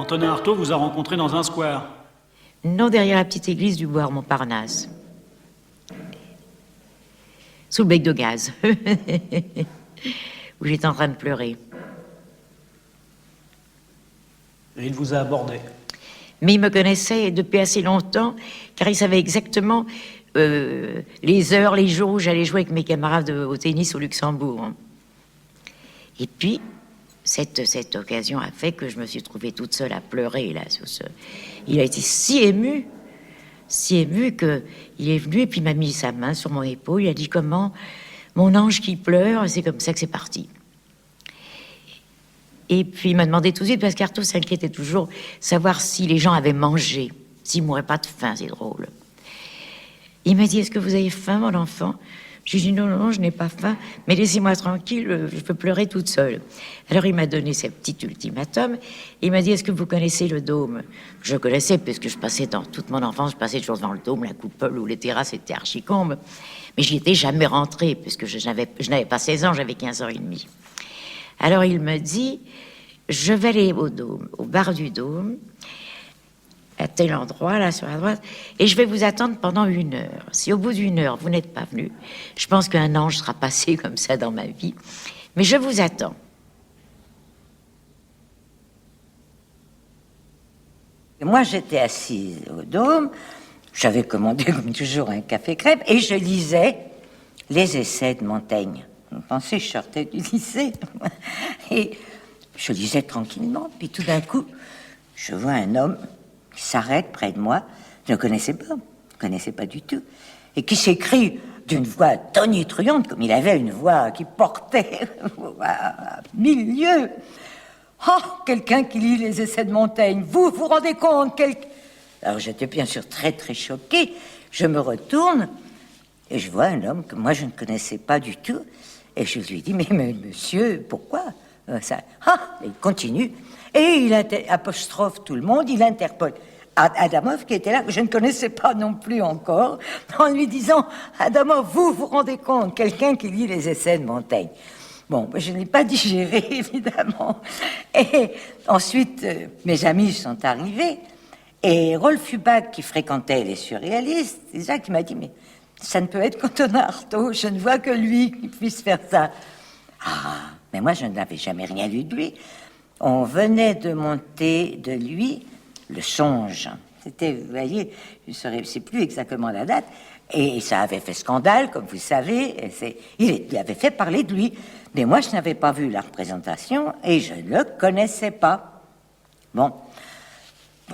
Antonin Artaud vous a rencontré dans un square. Non, derrière la petite église du bois Montparnasse. Sous le bec de gaz. Où j'étais en train de pleurer. Et il vous a abordé. Mais il me connaissait depuis assez longtemps, car il savait exactement les heures, les jours où j'allais jouer avec mes camarades au tennis au Luxembourg. Et puis, cette occasion a fait que je me suis trouvée toute seule à pleurer là. Il a été si ému qu'il est venu et puis il m'a mis sa main sur mon épaule. Il a dit: comment, mon ange qui pleure. Et c'est comme ça que c'est parti. Et puis il m'a demandé tout de suite, parce qu'Artaud s'inquiétait toujours, savoir si les gens avaient mangé, s'ils ne mourraient pas de faim. C'est drôle. Il m'a dit: est-ce que vous avez faim, mon enfant? J'ai dit: non, non, je n'ai pas faim, mais laissez-moi tranquille, je peux pleurer toute seule. Alors il m'a donné ce petit ultimatum. Il m'a dit: est-ce que vous connaissez le Dôme? Je connaissais, puisque je passais dans toute mon enfance, je passais toujours devant le Dôme, la coupole où les terrasses étaient archicombes. Mais j'y étais jamais rentrée, puisque je n'avais pas 16 ans, j'avais 15 ans et demi. Alors il me dit: je vais aller au Dôme, au bar du Dôme, à tel endroit, là, sur la droite, et je vais vous attendre pendant 1 heure. Si au bout d'1 heure, vous n'êtes pas venu, je pense qu'un ange sera passé comme ça dans ma vie, mais je vous attends. Moi, j'étais assise au Dôme, j'avais commandé comme toujours un café crème, et je lisais les essais de Montaigne. Vous pensez, je sortais du lycée. Et je lisais tranquillement, puis tout d'un coup, je vois un homme qui s'arrête près de moi. Je ne connaissais pas du tout, et qui s'écrie d'une voix tonitruante, comme il avait une voix qui portait à 1000 lieues. Oh, quelqu'un qui lit les essais de Montaigne, vous vous rendez compte? Alors j'étais bien sûr très très choquée. Je me retourne et je vois un homme que moi je ne connaissais pas du tout, et je lui dis: mais monsieur, pourquoi ça? Il continue, et il apostrophe tout le monde, il interpelle Adamov, qui était là, que je ne connaissais pas non plus encore, en lui disant: Adamov, vous vous rendez compte, quelqu'un qui lit les essais de Montaigne. Bon, je n'ai pas digéré, évidemment. Et ensuite, mes amis sont arrivés, et Rolf Huback, qui fréquentait les surréalistes, c'est ça qui m'a dit: mais ça ne peut être qu'Antonin Artaud, je ne vois que lui qui puisse faire ça. Ah, mais moi, je n'avais jamais rien lu de lui. On venait de monter de lui Le Songe. C'était, vous voyez, je ne sais plus exactement la date, et ça avait fait scandale, comme vous savez. Il avait fait parler de lui. Mais moi, je n'avais pas vu la représentation, et je ne le connaissais pas. Bon,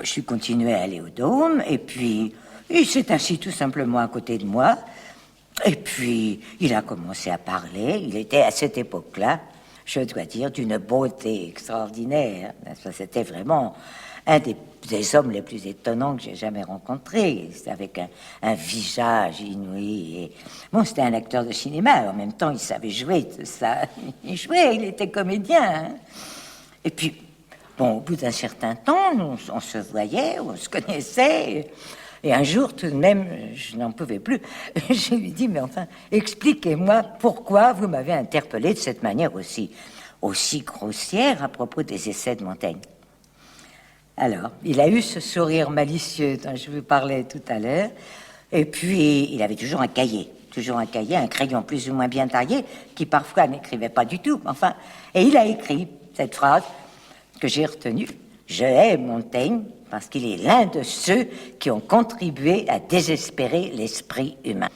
je suis continué à aller au Dôme, et puis il s'est assis tout simplement à côté de moi, et puis il a commencé à parler. Il était à cette époque-là, je dois dire, d'une beauté extraordinaire. C'était vraiment un des hommes les plus étonnants que j'ai jamais rencontrés. C'était avec un visage inouï. Et bon, c'était un acteur de cinéma. En même temps, il savait jouer tout ça. Il jouait, il était comédien. Hein. Et puis, bon, au bout d'un certain temps, on se voyait, on se connaissait. Et un jour, tout de même, je n'en pouvais plus. Je lui dis: mais enfin, expliquez-moi pourquoi vous m'avez interpellé de cette manière aussi grossière à propos des essais de Montaigne. Alors, il a eu ce sourire malicieux dont je vous parlais tout à l'heure. Et puis, il avait toujours un cahier, un crayon plus ou moins bien taillé, qui parfois n'écrivait pas du tout. Enfin, et il a écrit cette phrase que j'ai retenue: je hais Montaigne parce qu'il est l'un de ceux qui ont contribué à désespérer l'esprit humain.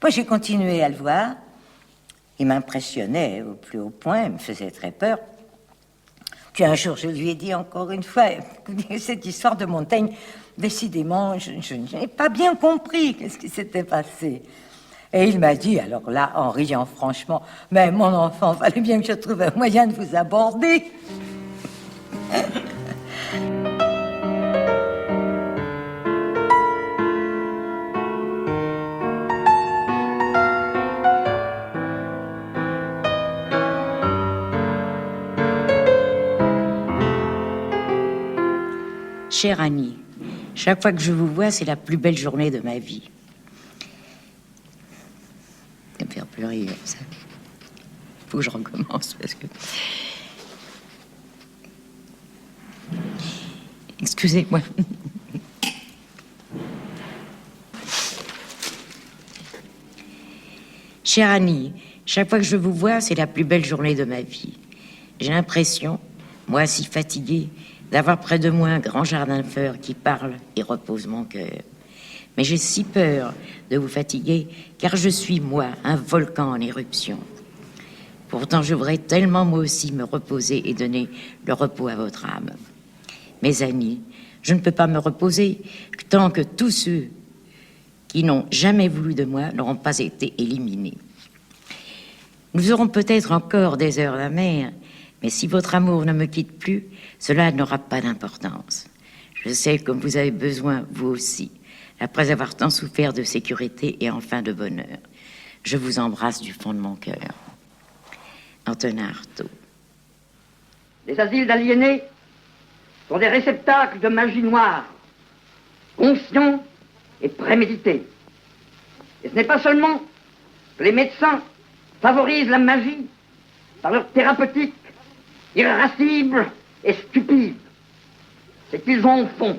Moi, j'ai continué à le voir. Il m'impressionnait au plus haut point, il me faisait très peur. Puis un jour, je lui ai dit encore une fois, cette histoire de Montaigne, décidément, je n'ai pas bien compris qu'est-ce qui s'était passé. Et il m'a dit, alors là, en riant franchement: mais mon enfant, il fallait bien que je trouve un moyen de vous aborder. Cher Annie, chaque fois que je vous vois, c'est la plus belle journée de ma vie. Ça me faire pleurer, ça. Il faut que je recommence parce que... Excusez-moi. Chère Annie, chaque fois que je vous vois, c'est la plus belle journée de ma vie. J'ai l'impression, moi si fatiguée, d'avoir près de moi un grand jardin de fleurs qui parle et repose mon cœur. Mais j'ai si peur de vous fatiguer, car je suis, moi, un volcan en éruption. Pourtant, je voudrais tellement, moi aussi, me reposer et donner le repos à votre âme. Mais Annie, je ne peux pas me reposer tant que tous ceux qui n'ont jamais voulu de moi n'auront pas été éliminés. Nous aurons peut-être encore des heures amères, mais si votre amour ne me quitte plus, cela n'aura pas d'importance. Je sais comme vous avez besoin, vous aussi, après avoir tant souffert de sécurité et enfin de bonheur. Je vous embrasse du fond de mon cœur. Antonin Artaud. Les asiles d'aliénés sont des réceptacles de magie noire, conscients et prémédités. Et ce n'est pas seulement que les médecins favorisent la magie par leur thérapeutique irascible et stupide, c'est qu'ils en font.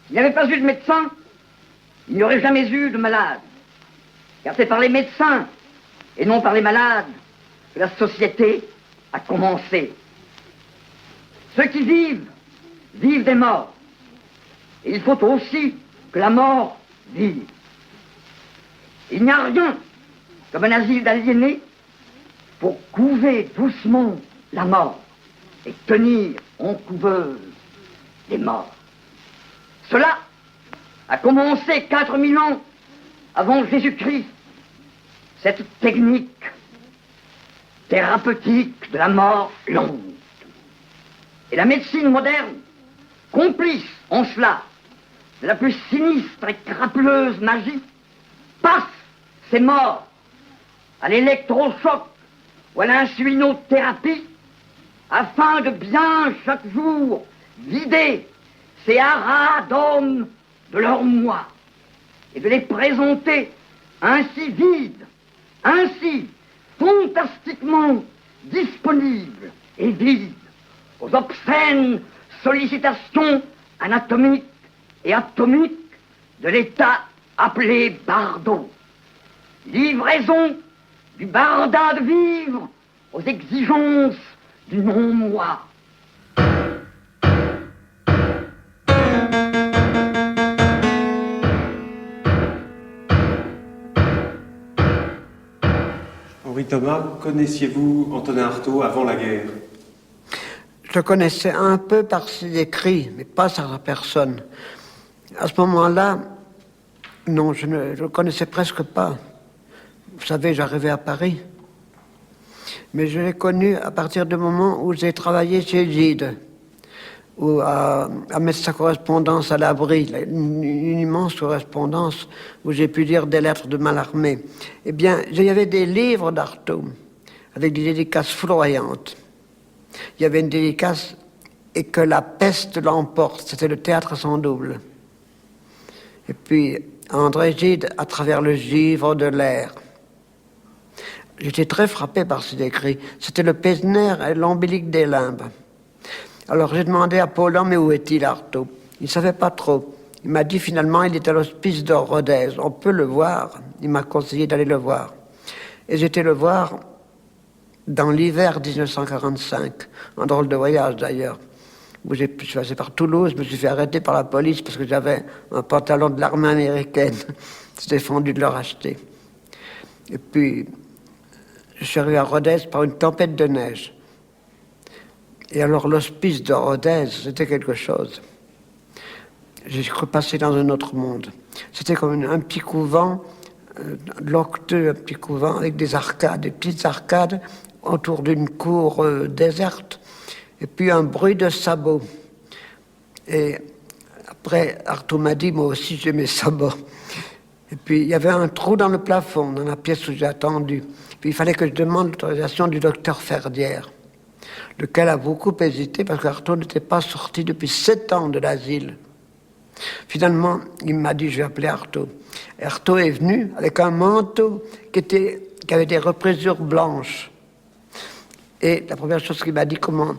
S'il n'y avait pas eu de médecins, il n'y aurait jamais eu de malades. Car c'est par les médecins et non par les malades que la société a commencé. Ceux qui vivent, vivent des morts. Et il faut aussi que la mort vive. Il n'y a rien comme un asile d'aliénés pour couver doucement la mort et tenir en couveuse les morts. Cela a commencé 4000 ans avant Jésus-Christ. Cette technique thérapeutique de la mort lente. Et la médecine moderne, complice en cela de la plus sinistre et crapuleuse magie, passe ces morts à l'électrochoc ou à l'insuinothérapie afin de bien chaque jour vider ces haras d'hommes de leur moi et de les présenter ainsi vides, ainsi fantastiquement disponibles et vides aux obscènes sollicitations anatomiques et atomiques de l'état appelé bardo. Livraison du barda de vivre aux exigences du non-moi. Henri Thomas, connaissiez-vous Antonin Artaud avant la guerre? Je le connaissais un peu par ses écrits, mais pas sa personne. À ce moment-là, non, je ne le connaissais presque pas. Vous savez, j'arrivais à Paris. Mais je l'ai connu à partir du moment où j'ai travaillé chez Gide, ou à mettre sa correspondance à l'abri, une immense correspondance où j'ai pu lire des lettres de Mallarmé. Eh bien, il y avait des livres d'Artaud, avec des dédicaces foudroyantes. Il y avait une dédicace « Et que la peste l'emporte », c'était le théâtre sans double. Et puis, André Gide, à travers le givre de l'air. J'étais très frappé par ces écrits. C'était le Pesner et l'ombilique des limbes. Alors j'ai demandé à Paulhan, mais où est-il Artaud? Il ne savait pas trop. Il m'a dit finalement, il est à l'hospice de Rodez. On peut le voir. Il m'a conseillé d'aller le voir. Et j'étais le voir dans l'hiver 1945, un drôle de voyage d'ailleurs, où je suis passé par Toulouse, je me suis fait arrêter par la police parce que j'avais un pantalon de l'armée américaine. C'était défendu de le racheter. Et puis, je suis arrivé à Rodez par une tempête de neige. Et alors l'hospice de Rodez, c'était quelque chose. J'ai cru passer dans un autre monde. C'était comme un petit couvent, locteux, un petit couvent avec des arcades, des petites arcades autour d'une cour déserte, et puis un bruit de sabots. Et après, Artaud m'a dit, moi aussi j'ai mes sabots. Et puis il y avait un trou dans le plafond, dans la pièce où j'ai attendu. Puis il fallait que je demande l'autorisation du docteur Ferdière, lequel a beaucoup hésité parce qu'Artaud n'était pas sorti depuis 7 ans de l'asile. Finalement, il m'a dit, je vais appeler Artaud. Et Artaud est venu avec un manteau qui avait des représures blanches. Et la première chose qu'il m'a dit, comment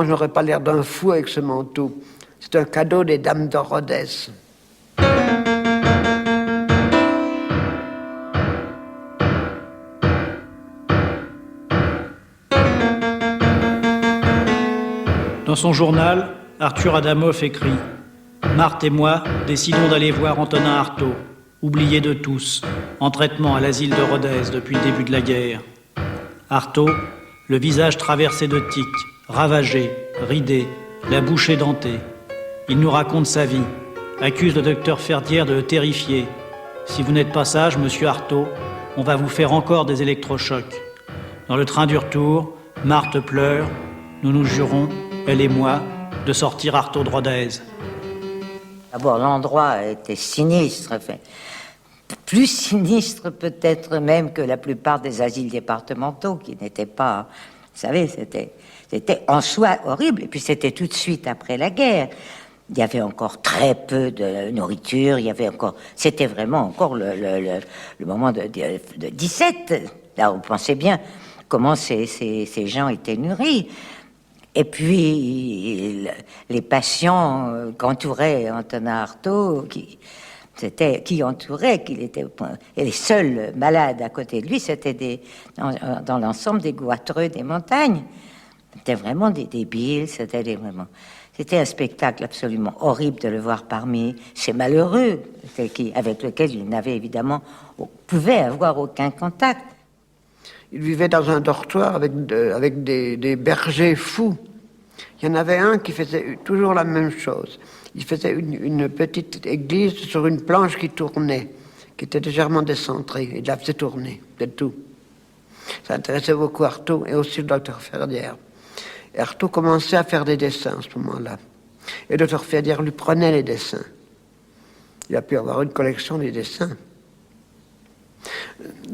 je n'aurais pas l'air d'un fou avec ce manteau? C'est un cadeau des dames de Rodez. Dans son journal, Arthur Adamov écrit « Marthe et moi décidons d'aller voir Antonin Artaud, oublié de tous, en traitement à l'asile de Rodez depuis le début de la guerre. Artaud, le visage traversé de tiques, ravagé, ridé, la bouche édentée. Il nous raconte sa vie, accuse le docteur Ferdière de le terrifier. Si vous n'êtes pas sage, monsieur Artaud, on va vous faire encore des électrochocs. Dans le train du retour, Marthe pleure, nous nous jurons, elle et moi, de sortir Artaud de Rodez. » D'abord, l'endroit était sinistre, enfin, plus sinistre peut-être même que la plupart des asiles départementaux, qui n'étaient pas, vous savez, c'était en soi horrible. Et puis c'était tout de suite après la guerre. Il y avait encore très peu de nourriture, c'était vraiment encore le moment de 17. Là, on pensait bien comment ces gens étaient nourris. Et puis, les patients qu'entourait Antonin Artaud, qu'il était, et les seuls malades à côté de lui, c'était dans l'ensemble des goitreux des montagnes. C'était vraiment des débiles, c'était un spectacle absolument horrible de le voir parmi ces malheureux, avec lesquels il n'avait évidemment, pouvait avoir aucun contact. Il vivait dans un dortoir avec des bergers fous. Il y en avait un qui faisait toujours la même chose. Il faisait une petite église sur une planche qui tournait, qui était légèrement décentrée. Il la faisait tourner, c'est tout. Ça intéressait beaucoup Artaud et aussi le docteur Ferdière. Et Artaud commençait à faire des dessins à ce moment-là. Et le docteur Ferdière lui prenait les dessins. Il a pu avoir une collection des dessins.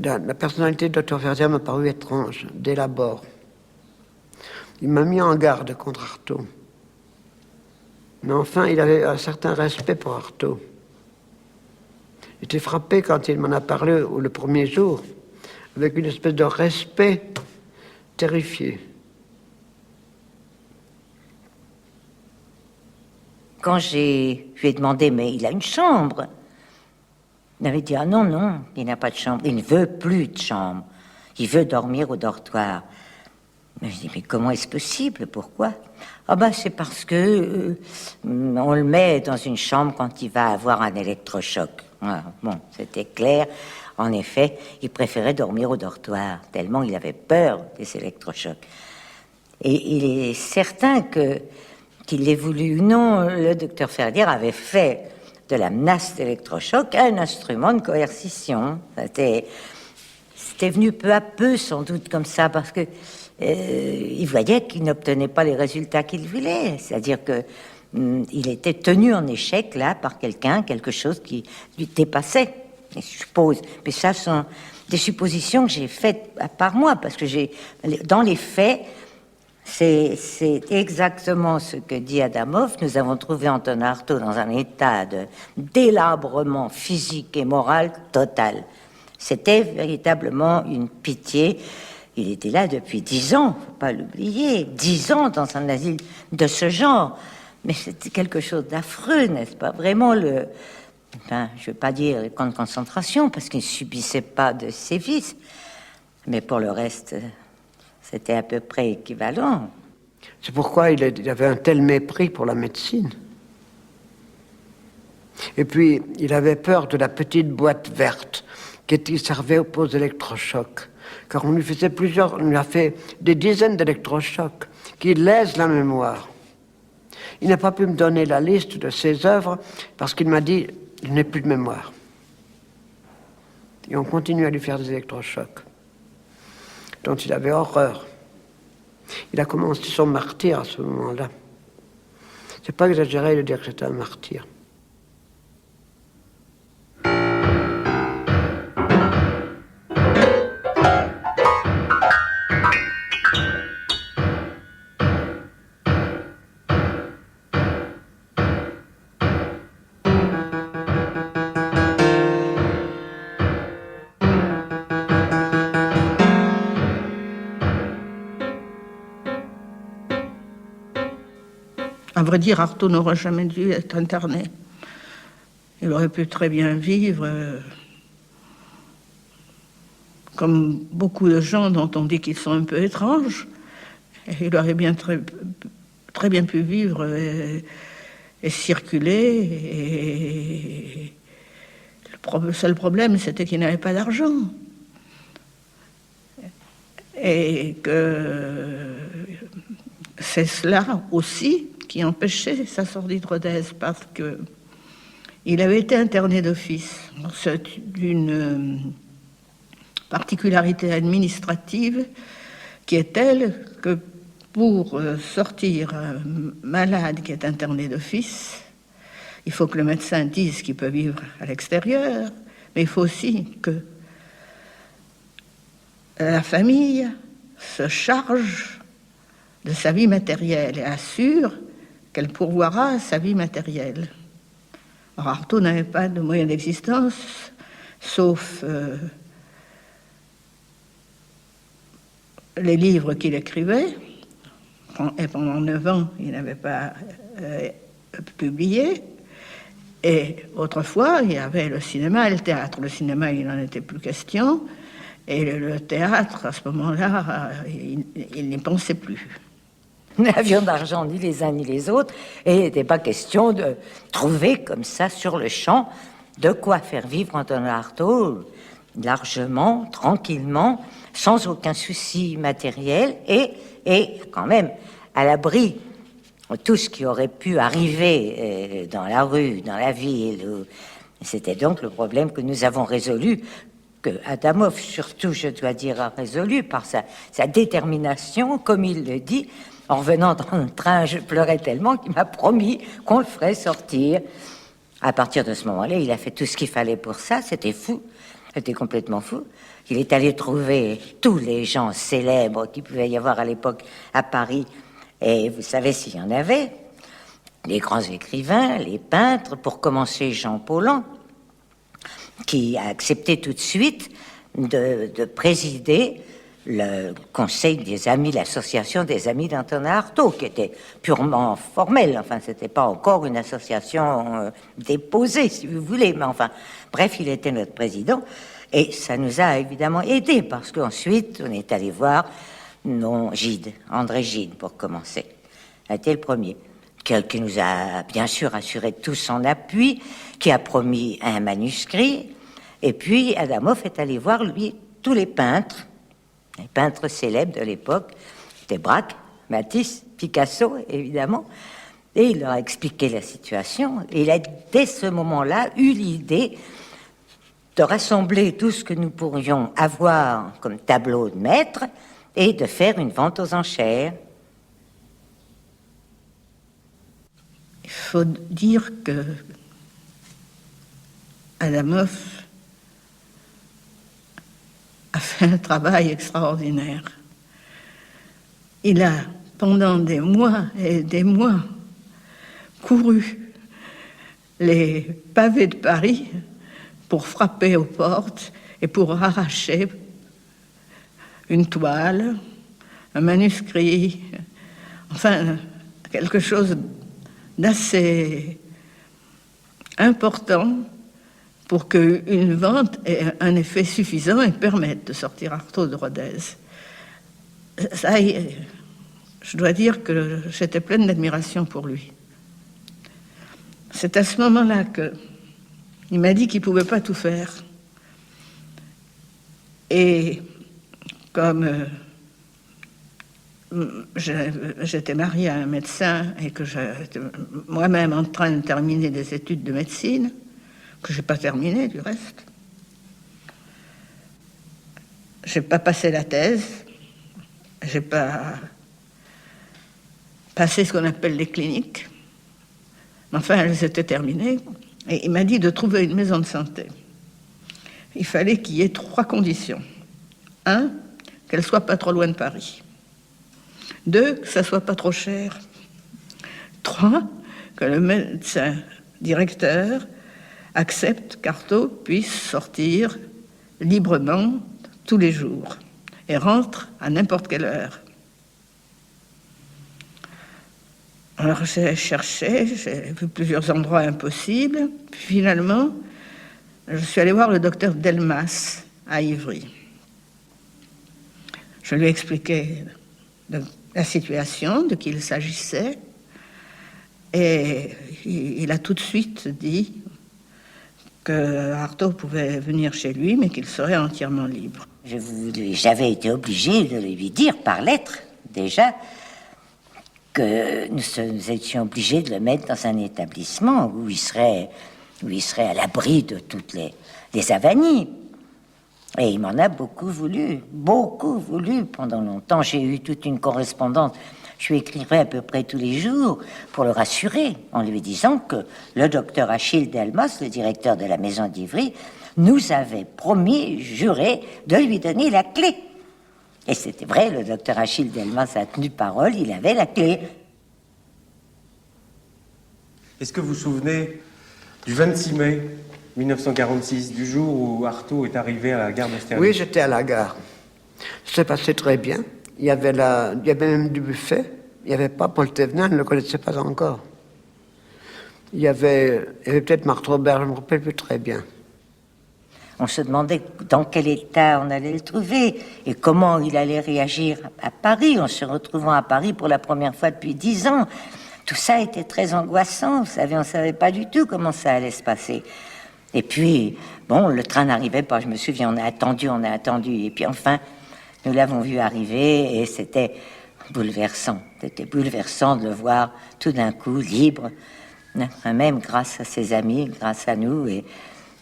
La personnalité de docteur Ferdière m'a paru étrange, dès l'abord. Il m'a mis en garde contre Artaud. Mais enfin, il avait un certain respect pour Artaud. J'étais frappé quand il m'en a parlé le premier jour, avec une espèce de respect terrifié. Quand je lui ai demandé, mais il a une chambre. Il avait dit, ah non, il n'a pas de chambre. Il ne veut plus de chambre. Il veut dormir au dortoir. Mais je dis, mais comment est-ce possible? Pourquoi? Ah ben, c'est parce que on le met dans une chambre quand il va avoir un électrochoc. Ah, bon, c'était clair. En effet, il préférait dormir au dortoir, tellement il avait peur des électrochocs. Et il est certain qu'il l'ait voulu ou non, le docteur Ferdière avait fait de la menace d'électrochoc un instrument de coercition. C'était venu peu à peu, sans doute, comme ça, parce que il voyait qu'il n'obtenait pas les résultats qu'il voulait. C'est-à-dire que il était tenu en échec, là, par quelque chose qui lui dépassait, je suppose. Mais ça sont des suppositions que j'ai faites par moi, parce que dans les faits, c'est exactement ce que dit Adamov. Nous avons trouvé Antonin Artaud dans un état de délabrement physique et moral total. C'était véritablement une pitié. Il était là depuis 10 ans, faut pas l'oublier. 10 ans dans un asile de ce genre. Mais c'était quelque chose d'affreux, n'est-ce pas? Vraiment je ne veux pas dire les camps de concentration, parce qu'il ne subissait pas de sévices. Mais pour le reste, c'était à peu près équivalent. C'est pourquoi il avait un tel mépris pour la médecine. Et puis, il avait peur de la petite boîte verte qui servait aux électrochocs. Car on lui a fait des dizaines d'électrochocs qui lèsent la mémoire. Il n'a pas pu me donner la liste de ses œuvres parce qu'il m'a dit « je n'ai plus de mémoire ». Et on continue à lui faire des électrochocs dont il avait horreur. Il a commencé son martyr à ce moment-là. C'est pas exagéré de dire que c'était un martyr. À vrai dire, Artaud n'aurait jamais dû être interné. Il aurait pu très bien vivre comme beaucoup de gens dont on dit qu'ils sont un peu étranges. Et il aurait bien très bien pu vivre et circuler. Et le seul problème, c'était qu'il n'avait pas d'argent. Et que c'est cela aussi qui empêchait sa sordide Rodez, parce que il avait été interné d'office. C'est une particularité administrative qui est telle que pour sortir un malade qui est interné d'office, il faut que le médecin dise qu'il peut vivre à l'extérieur, mais il faut aussi que la famille se charge de sa vie matérielle et assure qu'elle pourvoira sa vie matérielle. Alors Artaud n'avait pas de moyens d'existence, sauf les livres qu'il écrivait, et pendant 9 ans, il n'avait pas publié. Et autrefois, il y avait le cinéma et le théâtre. Le cinéma, il n'en était plus question. Et le théâtre, à ce moment-là, il n'y pensait plus. Nous n'avions d'argent ni les uns ni les autres, et il n'était pas question de trouver comme ça sur le champ de quoi faire vivre Antonin Artaud largement, tranquillement, sans aucun souci matériel, et quand même à l'abri de tout ce qui aurait pu arriver dans la rue, dans la ville. C'était donc le problème que nous avons résolu, que Adamov, surtout, je dois dire, a résolu par sa détermination, comme il le dit. En revenant dans le train, je pleurais tellement qu'il m'a promis qu'on le ferait sortir. À partir de ce moment-là, il a fait tout ce qu'il fallait pour ça. C'était fou, c'était complètement fou. Il est allé trouver tous les gens célèbres qu'il pouvait y avoir à l'époque à Paris. Et vous savez s'il y en avait. Les grands écrivains, les peintres, pour commencer Jean Paulhan, qui a accepté tout de suite de présider le conseil des amis, l'association des amis d'Antonin Artaud, qui était purement formelle. Enfin, c'était pas encore une association déposée, si vous voulez, mais enfin, bref, il était notre président, et ça nous a évidemment aidé, parce qu'ensuite, on est allé voir André Gide, pour commencer. Il a été le premier, qui nous a bien sûr assuré tout son appui, qui a promis un manuscrit, et puis Adamov est allé voir, lui, tous les peintres célèbres de l'époque, c'était Braque, Matisse, Picasso, évidemment, et il leur a expliqué la situation. Et il a, dès ce moment-là, eu l'idée de rassembler tout ce que nous pourrions avoir comme tableau de maître et de faire une vente aux enchères. Il faut dire que Adamov a fait un travail extraordinaire. Il a, pendant des mois et des mois, couru les pavés de Paris pour frapper aux portes et pour arracher une toile, un manuscrit, enfin, quelque chose d'assez important pour qu'une vente ait un effet suffisant et permette de sortir Artaud de Rodez. Ça, je dois dire que j'étais pleine d'admiration pour lui. C'est à ce moment-là qu'il m'a dit qu'il ne pouvait pas tout faire. Et comme j'étais mariée à un médecin et que j'étais moi-même en train de terminer des études de médecine, que je n'ai pas terminé du reste. Je n'ai pas passé la thèse, je n'ai pas passé ce qu'on appelle les cliniques, mais enfin, elles étaient terminées, et il m'a dit de trouver une maison de santé. Il fallait qu'il y ait 3 conditions. 1, qu'elle ne soit pas trop loin de Paris. 2, que ça ne soit pas trop cher. 3, que le médecin directeur accepte qu'Artaud puisse sortir librement tous les jours et rentre à n'importe quelle heure. Alors j'ai cherché, j'ai vu plusieurs endroits impossibles. Puis finalement, je suis allée voir le docteur Delmas à Ivry. Je lui ai expliqué la situation, de qui il s'agissait, et il a tout de suite dit que Artaud pouvait venir chez lui, mais qu'il serait entièrement libre. J'avais été obligée de lui dire par lettre, déjà, que nous étions obligés de le mettre dans un établissement où il serait à l'abri de toutes les avanies. Et il m'en a beaucoup voulu pendant longtemps. J'ai eu toute une correspondance. Je lui écrivais à peu près tous les jours pour le rassurer, en lui disant que le docteur Achille Delmas, le directeur de la maison d'Ivry, nous avait promis, juré, de lui donner la clé. Et c'était vrai, le docteur Achille Delmas a tenu parole, il avait la clé. Est-ce que vous vous souvenez du 26 mai 1946, du jour où Artaud est arrivé à la gare d'Austerlitz? Oui, j'étais à la gare. Ça s'est passé très bien. Il y avait même du buffet. Il n'y avait pas Paul Thévenin, ne le connaissait pas encore. Il y avait peut-être Marthe Robert, je ne me rappelle plus très bien. On se demandait dans quel état on allait le trouver et comment il allait réagir à Paris, en se retrouvant à Paris pour la première fois depuis 10 ans. Tout ça était très angoissant, vous savez, on ne savait pas du tout comment ça allait se passer. Et puis, bon, le train n'arrivait pas, je me souviens, on a attendu, et puis enfin, nous l'avons vu arriver et c'était bouleversant. C'était bouleversant de le voir tout d'un coup libre, même grâce à ses amis, grâce à nous,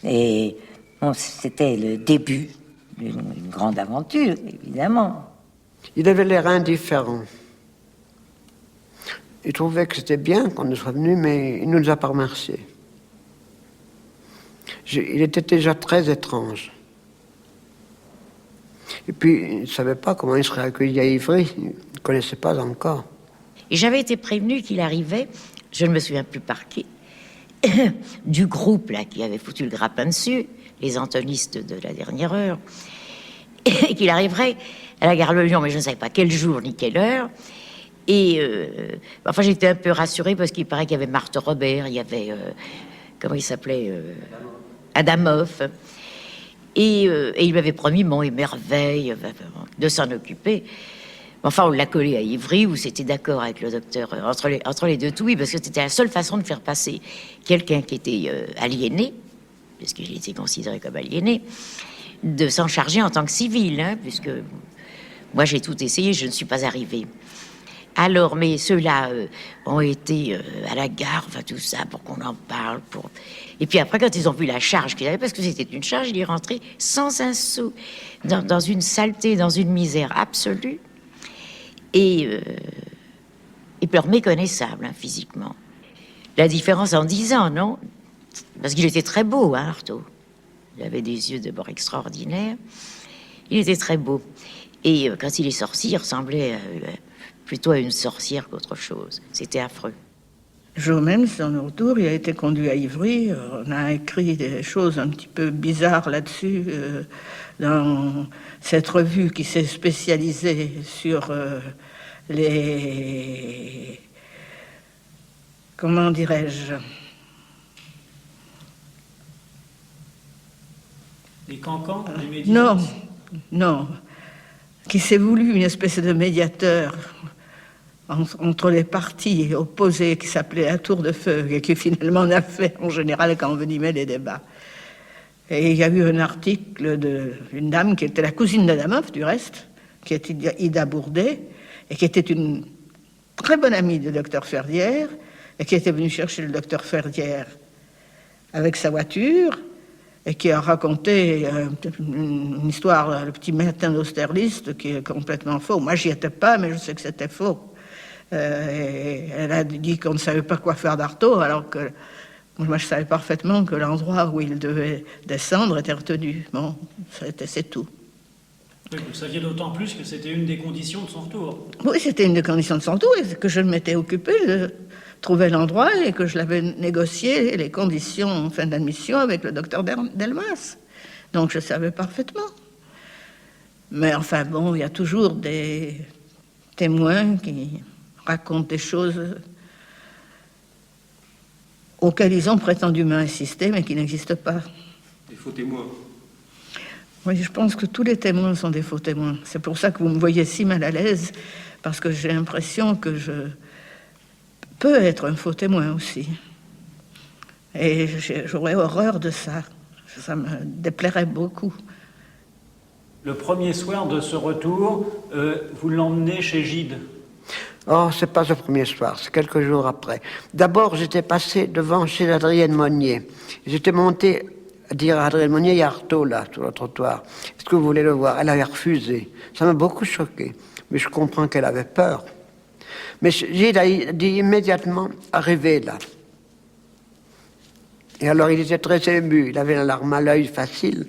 et bon, c'était le début d'une grande aventure, évidemment. Il avait l'air indifférent. Il trouvait que c'était bien qu'on ne soit venu, mais il ne nous a pas remerciés. Il était déjà très étrange. Et puis, il ne savait pas comment il serait accueilli à Ivry. Il ne connaissait pas encore. Et j'avais été prévenue qu'il arrivait, je ne me souviens plus par qui, du groupe là qui avait foutu le grappin dessus, les antonistes de la dernière heure, et qu'il arriverait à la gare de Lyon, mais je ne savais pas quel jour ni quelle heure. Et enfin, j'étais un peu rassurée parce qu'il paraît qu'il y avait Marthe Robert, il y avait comment il s'appelait, Adamov, et il m'avait promis, bon, et merveille, de s'en occuper. Enfin, on l'a collé à Ivry, où c'était d'accord avec le docteur, entre les deux, tout, oui, parce que c'était la seule façon de faire passer quelqu'un qui était aliéné, parce qu'il était considéré comme aliéné, de s'en charger en tant que civil, hein, puisque moi j'ai tout essayé, je ne suis pas arrivée. Alors, mais ceux-là ont été à la gare, enfin tout ça, pour qu'on en parle. Et puis après, quand ils ont vu la charge qu'ils avaient, parce que c'était une charge, il est rentré sans un sou, dans une saleté, dans une misère absolue, et leur méconnaissable, hein, physiquement. La différence en 10 ans, non? Parce qu'il était très beau, hein, Artaud. Il avait des yeux d'abord extraordinaires. Il était très beau. Et quand il est sorti, il ressemblait plutôt à une sorcière qu'autre chose. C'était affreux. Le jour même, sur le retour, il a été conduit à Ivry. On a écrit des choses un petit peu bizarres là-dessus dans cette revue qui s'est spécialisée sur les... Comment dirais-je? Les cancans, les médias? Non. Qui s'est voulu une espèce de médiateur entre les partis opposés qui s'appelait La Tour de Feu et qui finalement n'a fait en général qu'envenimer les débats. Et il y a eu un article d'une dame qui était la cousine d'Adamov, du reste, qui était Ida Bourdet, et qui était une très bonne amie du docteur Ferdière, et qui était venue chercher le docteur Ferdière avec sa voiture, et qui a raconté une histoire, le petit matin d'Austerlitz, qui est complètement faux. Moi, j'y étais pas, mais je sais que c'était faux. Et elle a dit qu'on ne savait pas quoi faire d'Artaud, alors que moi, je savais parfaitement que l'endroit où il devait descendre était retenu. Bon, c'est tout. Oui, vous saviez d'autant plus que c'était une des conditions de son retour. Oui, c'était une des conditions de son retour, et que je m'étais occupée de trouver l'endroit et que je l'avais négocié, les conditions d'admission avec le docteur Delmas. Donc je savais parfaitement. Mais enfin bon, il y a toujours des témoins qui racontent des choses auquel ils ont prétendument insisté, mais qui n'existent pas. Des faux témoins. Oui, je pense que tous les témoins sont des faux témoins. C'est pour ça que vous me voyez si mal à l'aise, parce que j'ai l'impression que je peux être un faux témoin aussi. Et j'aurais horreur de ça. Ça me déplairait beaucoup. Le premier soir de ce retour, vous l'emmenez chez Gide. Oh, c'est pas le premier soir, c'est quelques jours après. D'abord, j'étais passé devant chez Adrienne Monnier. J'étais monté à dire à Adrienne Monnier, il y a Artaud là, sur le trottoir. Est-ce que vous voulez le voir? Elle avait refusé. Ça m'a beaucoup choqué. Mais je comprends qu'elle avait peur. Mais Gide a dit immédiatement, arrivez là. Et alors il était très ému, il avait la larme à l'œil facile.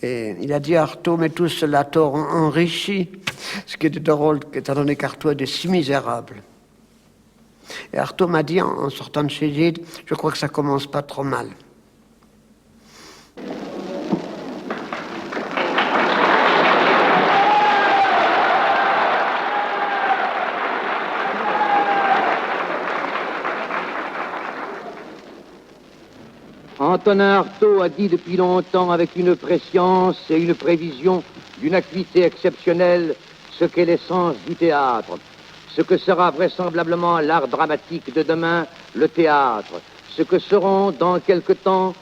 Et il a dit à Artaud, mais tout cela t'a enrichi. Ce qui était drôle, étant donné qu'Artaud était si misérable. Et Artaud m'a dit, en sortant de chez Gide, je crois que ça commence pas trop mal. Antonin Artaud a dit depuis longtemps avec une prescience et une prévision d'une acuité exceptionnelle ce qu'est l'essence du théâtre, ce que sera vraisemblablement l'art dramatique de demain, le théâtre, ce que seront dans quelque temps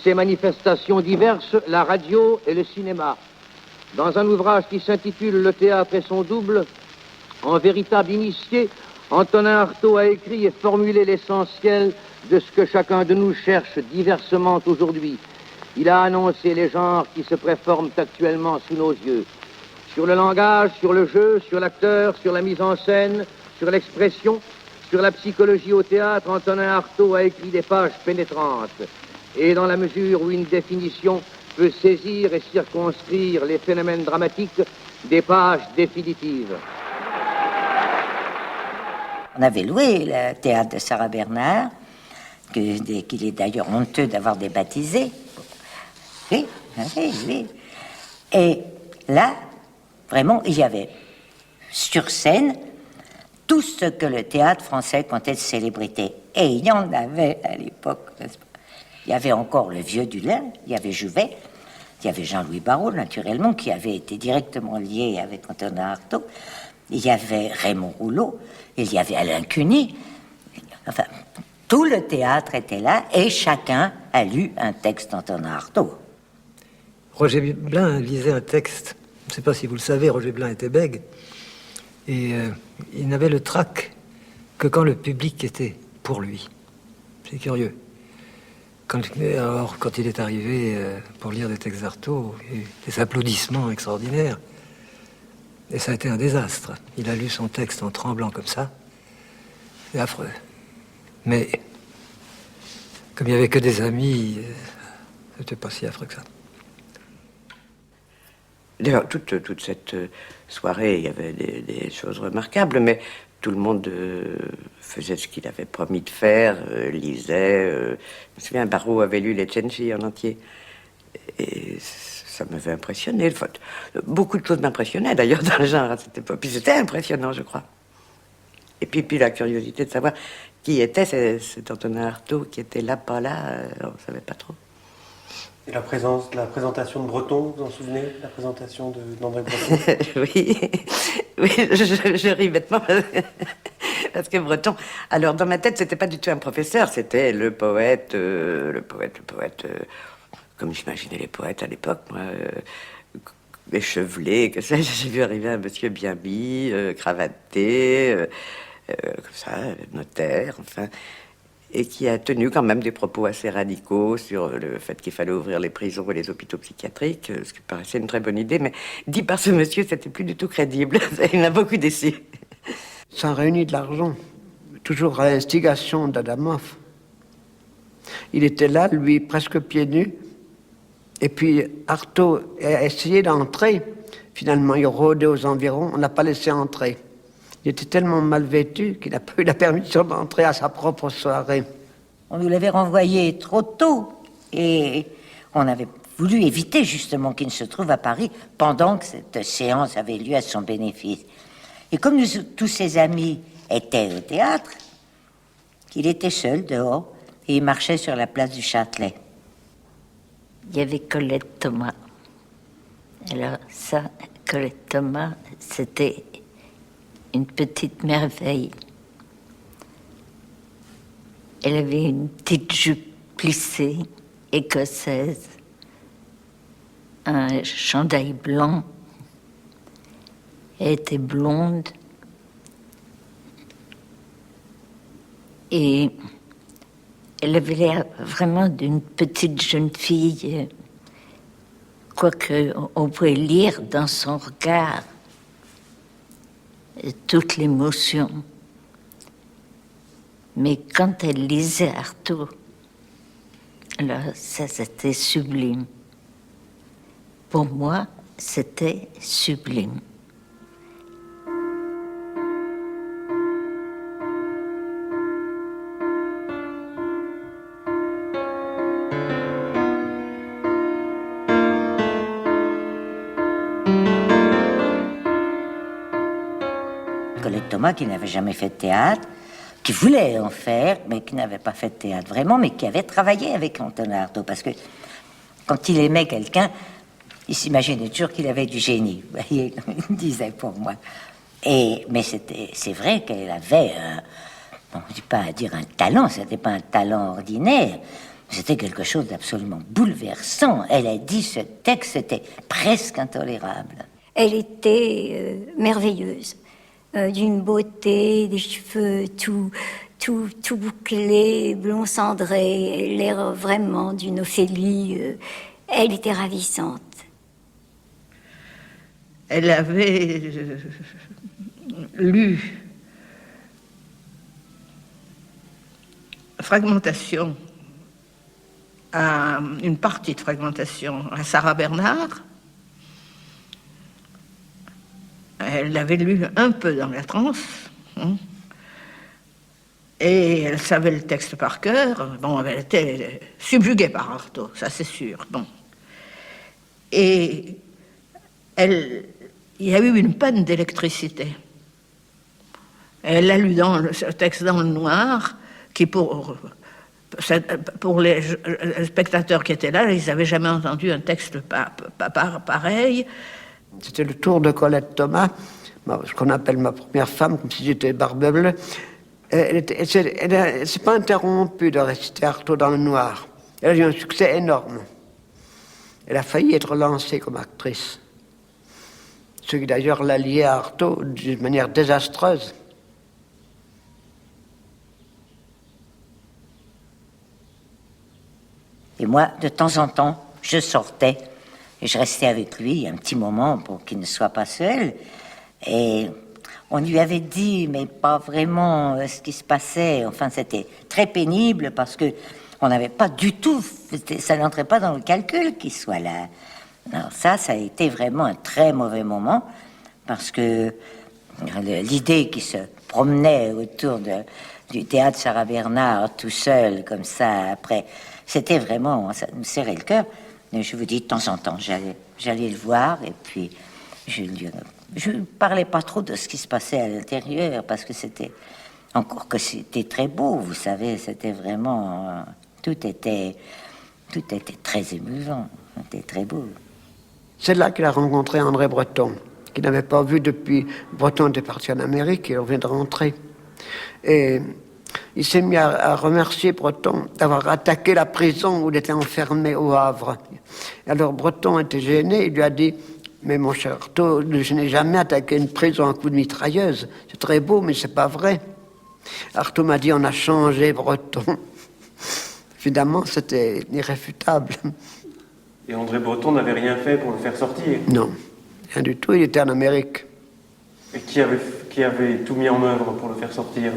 ces manifestations diverses, la radio et le cinéma. Dans un ouvrage qui s'intitule « Le théâtre et son double », en véritable initié, Antonin Artaud a écrit et formulé l'essentiel de ce que chacun de nous cherche diversement aujourd'hui. Il a annoncé les genres qui se préforment actuellement sous nos yeux. Sur le langage, sur le jeu, sur l'acteur, sur la mise en scène, sur l'expression, sur la psychologie au théâtre, Antonin Artaud a écrit des pages pénétrantes. Et dans la mesure où une définition peut saisir et circonscrire les phénomènes dramatiques, des pages définitives. On avait loué le théâtre de Sarah Bernard, qu'il est d'ailleurs honteux d'avoir débaptisé. Oui. Et là, vraiment, il y avait sur scène tout ce que le théâtre français comptait de célébrité. Et il y en avait à l'époque. Il y avait encore le vieux Dulin, il y avait Jouvet, il y avait Jean-Louis Barrault, naturellement, qui avait été directement lié avec Antonin Artaud. Il y avait Raymond Rouleau, il y avait Alain Cuny. Enfin, tout le théâtre était là et chacun a lu un texte d'Antonin Artaud. Roger Blin lisait un texte. Je ne sais pas si vous le savez, Roger Blin était bègue. Et il n'avait le trac que quand le public était pour lui. C'est curieux. Quand il est arrivé pour lire des textes d'Artaud, il y a eu des applaudissements extraordinaires. Et ça a été un désastre. Il a lu son texte en tremblant comme ça. C'est affreux. Mais comme il n'y avait que des amis, c'était pas si affreux que ça. D'ailleurs, toute cette soirée, il y avait des choses remarquables, mais tout le monde faisait ce qu'il avait promis de faire, lisait. Je me souviens, Barrault avait lu les Cenci en entier. Et ça m'avait impressionné. Enfin, beaucoup de choses m'impressionnaient, d'ailleurs, dans le genre à cette époque. Puis c'était impressionnant, je crois. Et puis la curiosité de savoir qui était cet Antonin Artaud, qui était là, pas là, on ne savait pas trop. Et la présentation de Breton, vous en souvenez? La présentation d'André Breton? Oui, je ris bêtement parce que Breton, alors dans ma tête, c'était pas du tout un professeur, c'était le poète, comme j'imaginais les poètes à l'époque, moi, échevelé, que ça, j'ai vu arriver un monsieur bien mis, cravaté, comme ça, notaire, enfin, et qui a tenu quand même des propos assez radicaux sur le fait qu'il fallait ouvrir les prisons et les hôpitaux psychiatriques, ce qui paraissait une très bonne idée, mais dit par ce monsieur, c'était plus du tout crédible. Il m'a beaucoup déçu. Ça réunit de l'argent, toujours à l'instigation d'Adamov. Il était là, lui, presque pieds nus, et puis Artaud a essayé d'entrer. Finalement, il rôdait aux environs, on n'a pas laissé entrer. Il était tellement mal vêtu qu'il n'a pas eu la permission d'entrer à sa propre soirée. On nous l'avait renvoyé trop tôt et on avait voulu éviter justement qu'il ne se trouve à Paris pendant que cette séance avait lieu à son bénéfice. Et comme tous ses amis étaient au théâtre, il était seul dehors et il marchait sur la place du Châtelet. Il y avait Colette Thomas. Alors ça, Colette Thomas, c'était une petite merveille. Elle avait une petite jupe plissée, écossaise, un chandail blanc. Elle était blonde. Et elle avait l'air vraiment d'une petite jeune fille, quoique on pouvait lire dans son regard toute l'émotion. Mais quand elle lisait Artaud, alors ça c'était sublime. Pour moi, c'était sublime. Colette Thomas, qui n'avait jamais fait de théâtre, qui voulait en faire, mais qui n'avait pas fait de théâtre vraiment, mais qui avait travaillé avec Antonin Artaud, parce que quand il aimait quelqu'un, il s'imaginait toujours qu'il avait du génie, vous voyez, comme il disait pour moi. Mais c'est vrai qu'elle avait, on ne dit pas à dire un talent, c'était pas un talent ordinaire, c'était quelque chose d'absolument bouleversant. Elle a dit ce texte, c'était presque intolérable. Elle était merveilleuse. D'une beauté, des cheveux tout bouclés, blond cendré, l'air vraiment d'une Ophélie. Elle était ravissante. Elle avait lu Fragmentation, une partie de Fragmentation à Sarah Bernard. Elle l'avait lu un peu dans la transe, et elle savait le texte par cœur. Bon, elle était subjuguée par Artaud, ça c'est sûr. Bon. Et il y a eu une panne d'électricité. Elle a lu ce texte dans le noir, qui pour les spectateurs qui étaient là, ils n'avaient jamais entendu un texte pareil. C'était le tour de Colette Thomas, ce qu'on appelle ma première femme, comme si j'étais barbe bleue. Elle ne s'est pas interrompue de réciter Artaud dans le noir. Elle a eu un succès énorme. Elle a failli être lancée comme actrice. Ce qui d'ailleurs l'a liée à Artaud d'une manière désastreuse. Et moi, de temps en temps, je sortais et je restais avec lui un petit moment pour qu'il ne soit pas seul. Et on lui avait dit, mais pas vraiment ce qui se passait. Enfin, c'était très pénible parce que on n'avait pas du tout, ça n'entrait pas dans le calcul qu'il soit là. Alors ça a été vraiment un très mauvais moment parce que l'idée qui se promenait autour du théâtre Sarah Bernard tout seul comme ça après, c'était vraiment, ça me serrait le cœur. Mais je vous dis, de temps en temps, j'allais le voir et puis je ne parlais pas trop de ce qui se passait à l'intérieur parce que c'était encore que c'était très beau, vous savez, c'était vraiment tout était très émouvant, c'était très beau. C'est là qu'il a rencontré André Breton, qu'il n'avait pas vu depuis. Breton était parti en Amérique et on vient de rentrer. Et il s'est mis à remercier Breton d'avoir attaqué la prison où il était enfermé au Havre. Alors Breton était gêné, il lui a dit « Mais mon cher Artaud, je n'ai jamais attaqué une prison à coup de mitrailleuse. C'est très beau, mais c'est pas vrai. » Artaud m'a dit « On a changé, Breton. » Évidemment, c'était irréfutable. Et André Breton n'avait rien fait pour le faire sortir? Non, rien du tout, il était en Amérique. Et qui avait tout mis en œuvre pour le faire sortir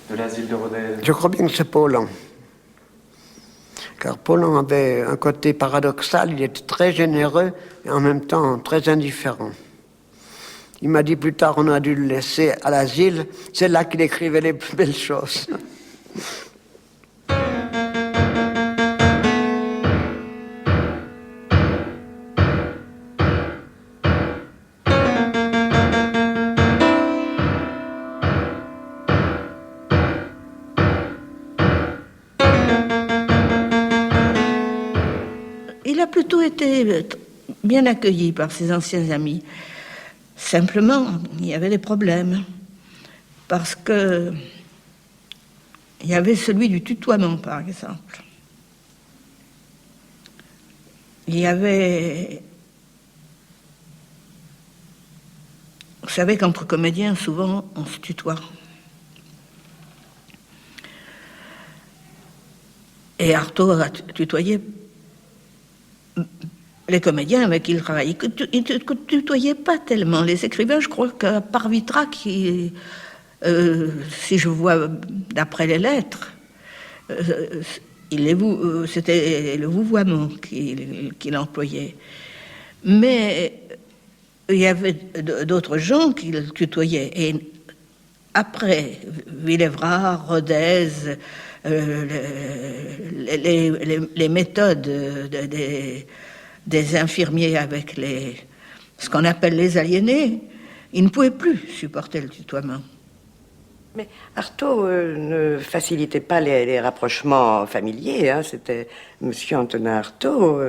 de l'asile de Rodez? Je crois bien que c'est Paulhan. Car Paulhan avait un côté paradoxal, il était très généreux et en même temps très indifférent. Il m'a dit plus tard, on a dû le laisser à l'asile, c'est là qu'il écrivait les plus belles choses. il a plutôt été bien accueilli par ses anciens amis. Simplement, il y avait des problèmes. Parce que il y avait celui du tutoiement, par exemple. Il y avait... Vous savez qu'entre comédiens, souvent, on se tutoie. Et Artaud a tutoyé les comédiens avec qui il travaillait. Il ne tutoyait pas tellement. Les écrivains, je crois qu'à part Vitrac, si je vois d'après les lettres, c'était le vouvoiement qu'il employait. Mais il y avait d'autres gens qu'il tutoyait. Et après, Villévrard, Rodez, les méthodes des infirmiers avec ce qu'on appelle les aliénés, ils ne pouvaient plus supporter le tutoiement. Mais Artaud ne facilitait pas les rapprochements familiers, hein. C'était Monsieur Antonin Artaud,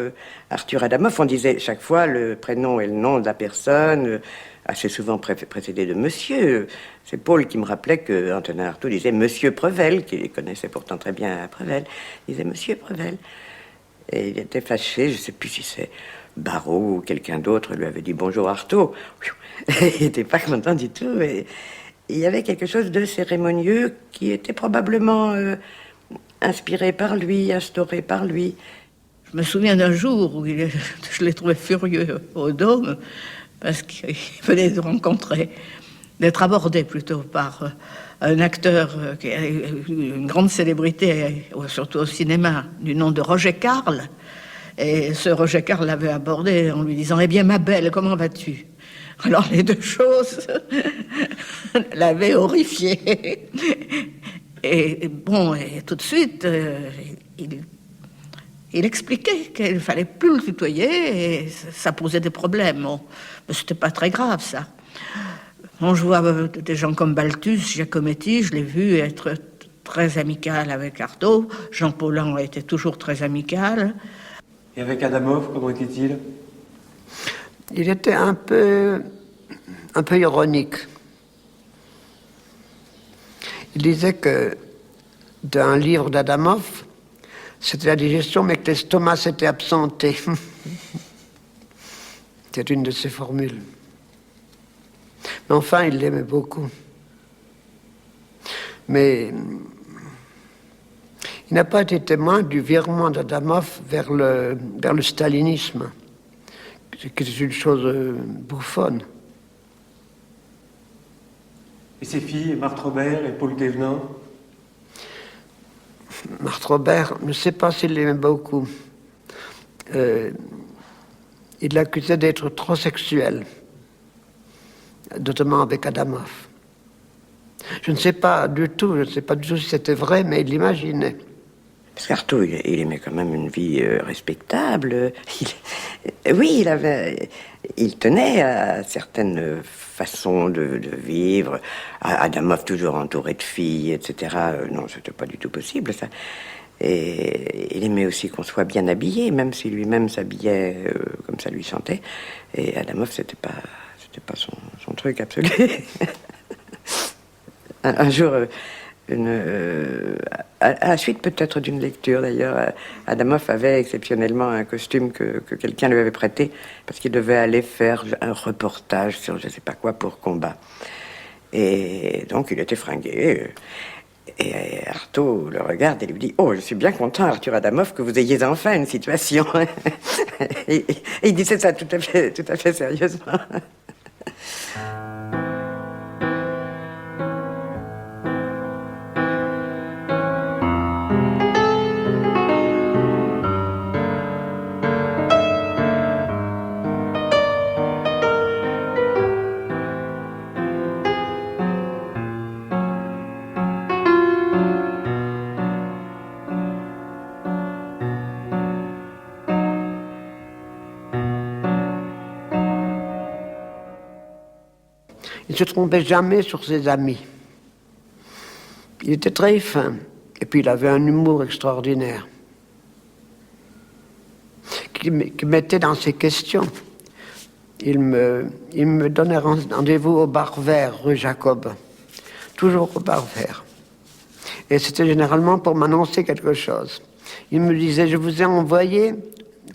Arthur Adamoff, on disait chaque fois le prénom et le nom de la personne, assez souvent précédé de Monsieur. C'est Paul qui me rappelait que Antonin Artaud disait Monsieur Prevel, qu'il connaissait pourtant très bien Prevel, il disait Monsieur Prevel. Et il était fâché, je ne sais plus si c'est Barrault ou quelqu'un d'autre lui avait dit bonjour Artaud. Il n'était pas content du tout. Et il y avait quelque chose de cérémonieux qui était probablement inspiré par lui, instauré par lui. Je me souviens d'un jour où je l'ai trouvé furieux au Dôme parce qu'il venait de rencontrer, d'être abordé plutôt par un acteur qui a une grande célébrité, surtout au cinéma, du nom de Roger Carl. Et ce Roger Carl l'avait abordé en lui disant « Eh bien, ma belle, comment vas-tu ?» Alors les deux choses l'avaient horrifié. Et bon, et tout de suite, il expliquait qu'il ne fallait plus le tutoyer et ça posait des problèmes. Bon, mais c'était pas très grave, ça. Bon, je vois des gens comme Balthus, Giacometti, je l'ai vu être très amical avec Artaud. Jean Paulhan était toujours très amical. Et avec Adamoff, comment était-il ? Il était un peu ironique. Il disait que d'un livre d'Adamoff, c'était la digestion, mais que l'estomac s'était absenté. C'est une de ses formules. Mais enfin, il l'aimait beaucoup. Mais il n'a pas été témoin du virement d'Adamoff vers le stalinisme, qui est une chose bouffonne. Et ses filles, Marthe Robert et Paul Thévenin ? Marthe Robert, je ne sais pas s'il l'aimait beaucoup. Il l'accusait d'être trop sexuel, notamment avec Adamoff. Je ne sais pas du tout si c'était vrai, mais il l'imaginait. Parce qu'Artaud, il aimait quand même une vie respectable. Il tenait à certaines façons de vivre. Adamoff toujours entouré de filles, etc. Non, c'était pas du tout possible, ça. Et il aimait aussi qu'on soit bien habillé, même si lui-même s'habillait comme ça lui chantait. Et Adamoff, c'était pas son truc absolu. Un jour... à la suite peut-être d'une lecture d'ailleurs, Adamoff avait exceptionnellement un costume que quelqu'un lui avait prêté parce qu'il devait aller faire un reportage sur je ne sais pas quoi pour Combat. Et donc il était fringué. Et Artaud le regarde et lui dit « Oh, je suis bien content, Arthur Adamoff, que vous ayez enfin une situation. » et il disait ça tout à fait sérieusement. Il ne se trompait jamais sur ses amis. Il était très fin. Et puis il avait un humour extraordinaire. qui mettait dans ses questions. Il me donnait rendez-vous au bar vert, rue Jacob. Toujours au bar vert. Et c'était généralement pour m'annoncer quelque chose. Il me disait, je vous ai envoyé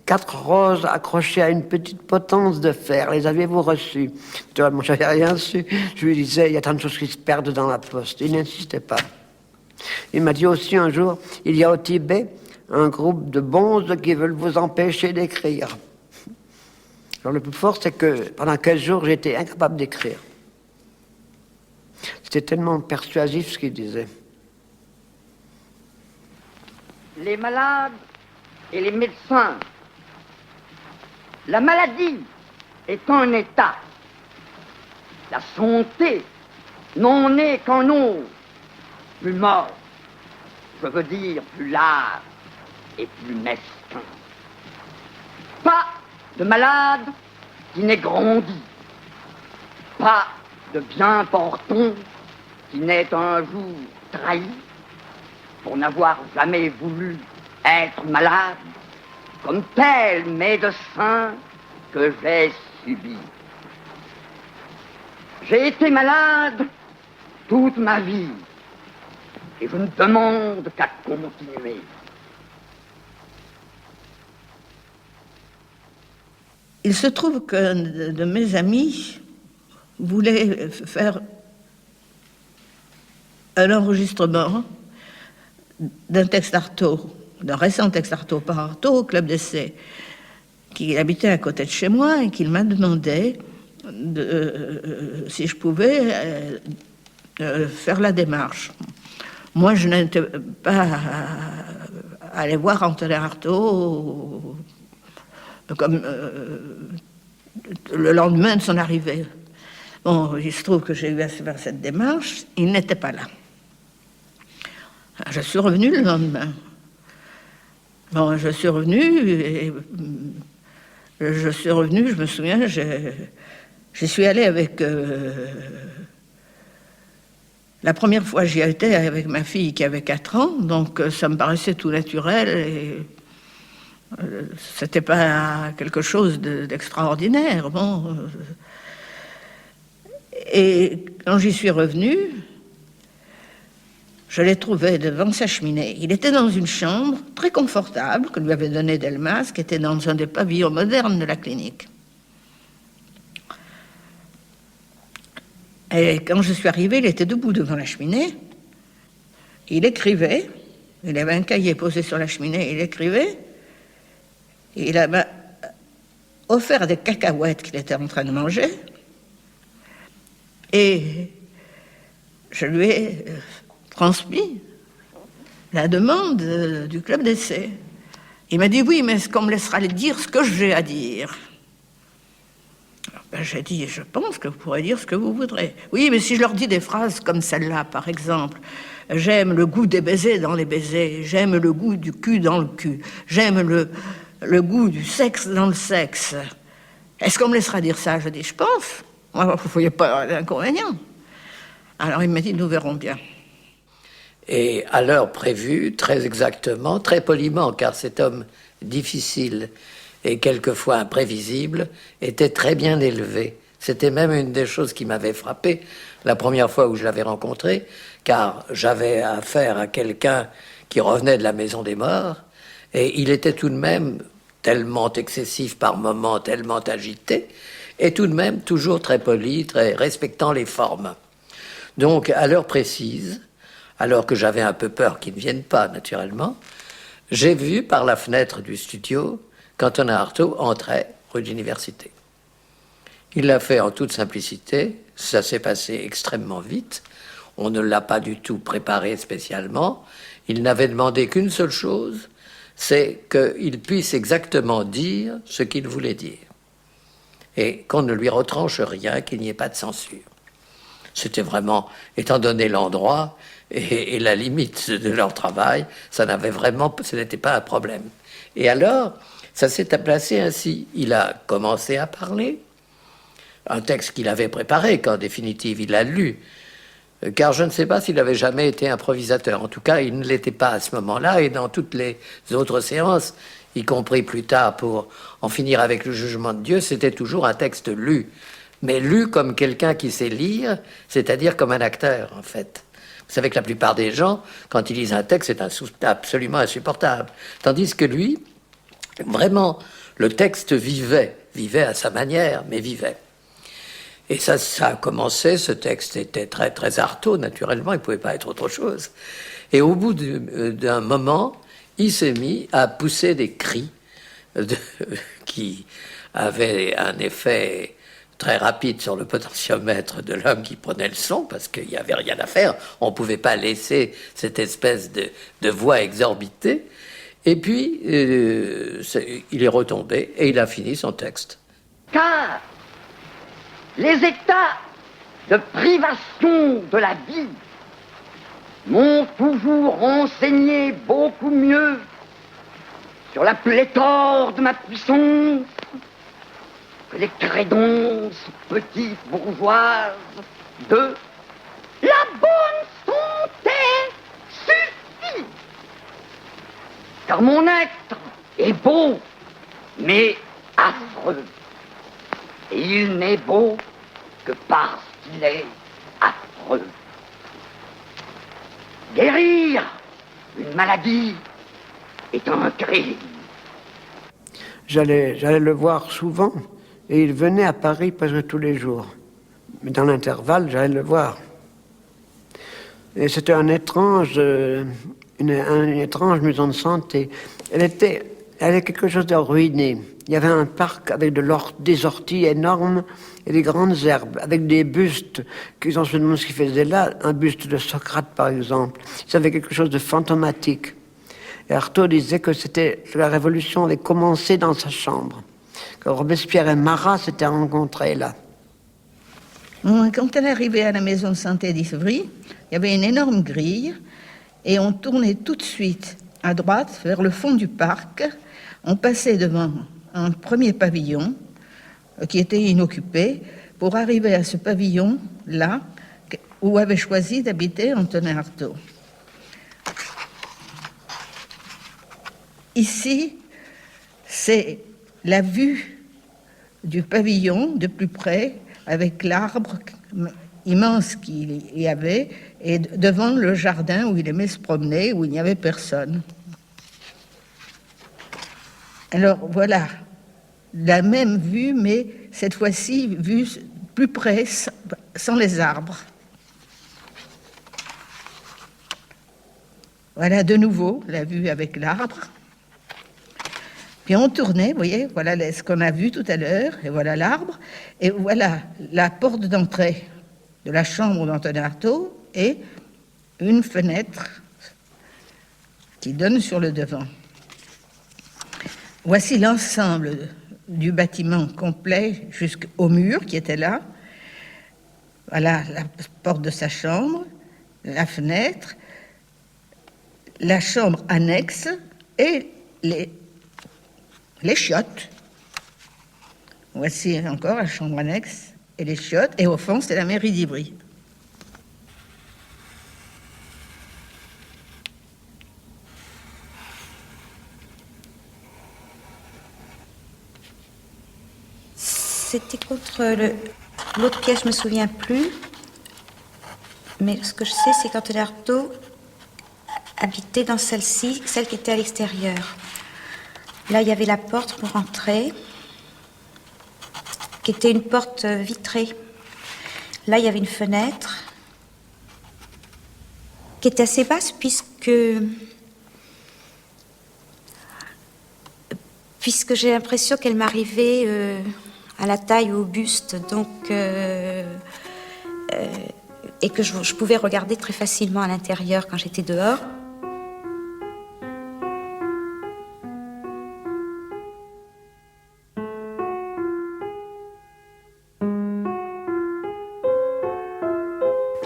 4 roses accrochées à une petite potence de fer. Les avez-vous reçues? Moi, je n'avais rien su. Je lui disais, il y a tant de choses qui se perdent dans la poste. Il n'insistait pas. Il m'a dit aussi un jour, il y a au Tibet un groupe de bonzes qui veulent vous empêcher d'écrire. Alors le plus fort, c'est que pendant 15 jours, j'étais incapable d'écrire. C'était tellement persuasif ce qu'il disait. Les malades et les médecins. La maladie est un état. La santé n'en est qu'un autre. Plus mort, je veux dire plus large et plus mesquin. Pas de malade qui n'ait grandi. Pas de bien portant qui n'ait un jour trahi pour n'avoir jamais voulu être malade, comme tel médecin que j'ai subi. J'ai été malade toute ma vie, et je ne demande qu'à continuer. Il se trouve qu'un de mes amis voulait faire un enregistrement d'un texte Artaud, d'un récent texte Artaud par Artaud au Club d'Essai, qui habitait à côté de chez moi et qu'il m'a demandé si je pouvais faire la démarche. Moi, je n'étais pas allé voir Antonin Artaud comme le lendemain de son arrivée. Bon, il se trouve que j'ai eu à faire cette démarche, il n'était pas là. Je suis revenu le lendemain. Bon, je suis revenu, je me souviens, j'y suis allé avec... la première fois, j'y étais avec ma fille qui avait 4 ans, donc ça me paraissait tout naturel et c'était pas quelque chose d'extraordinaire. Bon. Et quand j'y suis revenue, je l'ai trouvé devant sa cheminée. Il était dans une chambre très confortable que lui avait donnée Delmas, qui était dans un des pavillons modernes de la clinique. Et quand je suis arrivée, il était debout devant la cheminée. Il écrivait. Il avait un cahier posé sur la cheminée. Il écrivait. Et il m'a offert des cacahuètes qu'il était en train de manger. Et je lui ai transmis la demande du Club d'Essai. Il m'a dit, oui, mais est-ce qu'on me laissera dire ce que j'ai à dire? J'ai dit, je pense que vous pourrez dire ce que vous voudrez. Oui, mais si je leur dis des phrases comme celle-là, par exemple, j'aime le goût des baisers dans les baisers, j'aime le goût du cul dans le cul, j'aime le goût du sexe dans le sexe. Est-ce qu'on me laissera dire ça? Je dis, je pense. Moi, vous ne voyez pas l'inconvénient. Alors il m'a dit, nous verrons bien. Et à l'heure prévue, très exactement, très poliment, car cet homme difficile et quelquefois imprévisible était très bien élevé. C'était même une des choses qui m'avait frappé la première fois où je l'avais rencontré, car j'avais affaire à quelqu'un qui revenait de la maison des morts, et il était tout de même tellement excessif par moments, tellement agité, et tout de même toujours très poli, très respectant les formes. Donc, à l'heure précise, alors que j'avais un peu peur qu'il ne vienne pas, naturellement, j'ai vu par la fenêtre du studio qu'Antonin Artaud entrait rue de l'Université. Il l'a fait en toute simplicité, ça s'est passé extrêmement vite, on ne l'a pas du tout préparé spécialement, il n'avait demandé qu'une seule chose, c'est qu'il puisse exactement dire ce qu'il voulait dire, et qu'on ne lui retranche rien, qu'il n'y ait pas de censure. C'était vraiment, étant donné l'endroit et la limite de leur travail, ce n'était pas un problème. Et alors, ça s'est placé ainsi. Il a commencé à parler, un texte qu'il avait préparé, qu'en définitive il a lu, car je ne sais pas s'il avait jamais été improvisateur. En tout cas, il ne l'était pas à ce moment-là, et dans toutes les autres séances, y compris plus tard pour en finir avec le jugement de Dieu, c'était toujours un texte lu. Mais lu comme quelqu'un qui sait lire, c'est-à-dire comme un acteur, en fait. Vous savez que la plupart des gens, quand ils lisent un texte, c'est absolument insupportable. Tandis que lui, vraiment, le texte vivait à sa manière, mais vivait. Et ça a commencé, ce texte était très, très Artaud, naturellement, il ne pouvait pas être autre chose. Et au bout d'un moment, il s'est mis à pousser des cris qui avaient un effet très rapide sur le potentiomètre de l'homme qui prenait le son, parce qu'il n'y avait rien à faire. On ne pouvait pas laisser cette espèce de voix exorbitée. Et puis, il est retombé et il a fini son texte. Car les états de privation de la vie m'ont toujours renseigné beaucoup mieux sur la pléthore de ma puissance que les crédonces petites bourgeoises de la bonne santé suffit. Car mon être est beau, mais affreux. Et il n'est beau que parce qu'il est affreux. Guérir une maladie est un crime. J'allais le voir souvent et il venait à Paris presque tous les jours. Mais dans l'intervalle, j'allais le voir. Et c'était une étrange maison de santé. Elle avait quelque chose de ruiné. Il y avait un parc avec des orties énormes et des grandes herbes, avec des bustes, qu'ils ont se demandé ce qu'ils faisaient là, un buste de Socrate par exemple. Ça avait quelque chose de fantomatique. Et Artaud disait que la révolution avait commencé dans sa chambre, que Robespierre et Marat s'étaient rencontrés là. Quand elle arrivait à la maison de santé d'Ivry, il y avait une énorme grille et on tournait tout de suite à droite vers le fond du parc. On passait devant un premier pavillon qui était inoccupé pour arriver à ce pavillon-là où avait choisi d'habiter Antonin Artaud. Ici, c'est la vue du pavillon de plus près avec l'arbre immense qu'il y avait et devant le jardin où il aimait se promener, où il n'y avait personne. Alors voilà, la même vue, mais cette fois-ci vue plus près, sans les arbres. Voilà de nouveau la vue avec l'arbre. Puis on tournait, vous voyez, voilà ce qu'on a vu tout à l'heure, et voilà l'arbre, et voilà la porte d'entrée de la chambre d'Antonin Artaud et une fenêtre qui donne sur le devant. Voici l'ensemble du bâtiment complet jusqu'au mur qui était là. Voilà la porte de sa chambre, la fenêtre, la chambre annexe et les chiottes. Voici encore la chambre annexe et les chiottes. Et au fond, c'est la mairie d'Ivry. C'était contre l'autre pièce, je me souviens plus. Mais ce que je sais, c'est qu'Antonin Artaud habitait dans celle-ci, celle qui était à l'extérieur. Là, il y avait la porte pour entrer, qui était une porte vitrée. Là, il y avait une fenêtre, qui était assez basse, puisque j'ai l'impression qu'elle m'arrivait à la taille ou au buste, donc, et que je pouvais regarder très facilement à l'intérieur quand j'étais dehors.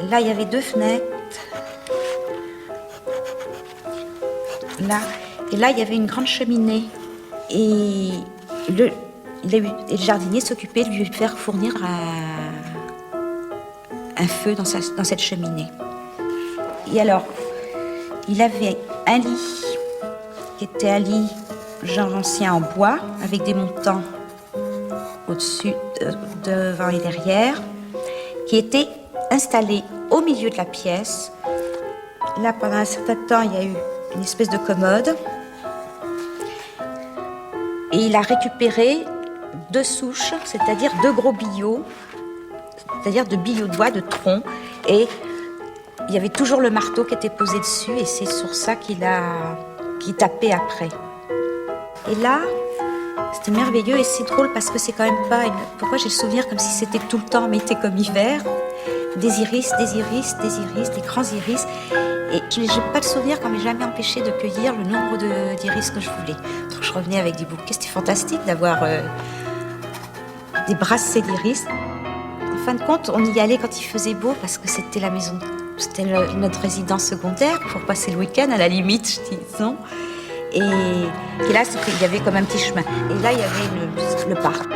Là, il y avait deux fenêtres. Là. Et là, il y avait une grande cheminée. Et le jardinier s'occupait de lui faire fournir un feu dans cette cheminée. Et alors, il avait un lit qui était un lit genre ancien en bois, avec des montants au-dessus, devant et derrière, qui était installé au milieu de la pièce. Là, pendant un certain temps, il y a eu une espèce de commode. Et il a récupéré 2 souches, c'est-à-dire 2 gros billots, c'est-à-dire de billots de bois, de tronc. Et il y avait toujours le marteau qui était posé dessus, et c'est sur ça qu'il tapait après. Et là, c'était merveilleux, et c'est drôle parce que c'est quand même pas... Pourquoi j'ai le souvenir comme si c'était tout le temps, mais était comme hiver. Des iris, des iris, des iris, des grands iris. Et je n'ai pas le souvenir qu'on m'ait jamais empêché de cueillir le nombre d'iris que je voulais. Donc je revenais avec des bouquets. C'était fantastique d'avoir des brassées d'iris. En fin de compte, on y allait quand il faisait beau parce que c'était la maison, c'était notre résidence secondaire pour passer le week-end à la limite, disons. Et là, il y avait comme un petit chemin. Et là, il y avait le parc.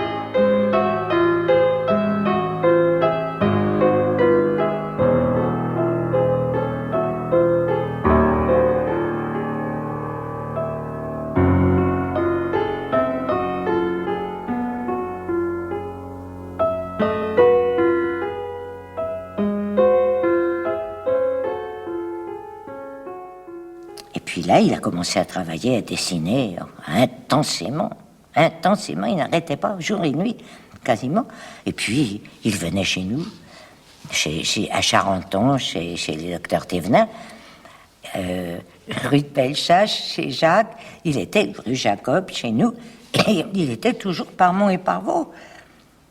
Là, il a commencé à travailler, à dessiner intensément. Intensément, il n'arrêtait pas, jour et nuit, quasiment. Et puis, il venait chez nous, à Charenton, chez le docteur Thévenin, rue de Pellechache, chez Jacques. Il était rue Jacob, chez nous. Et il était toujours par Mont et par Vaux.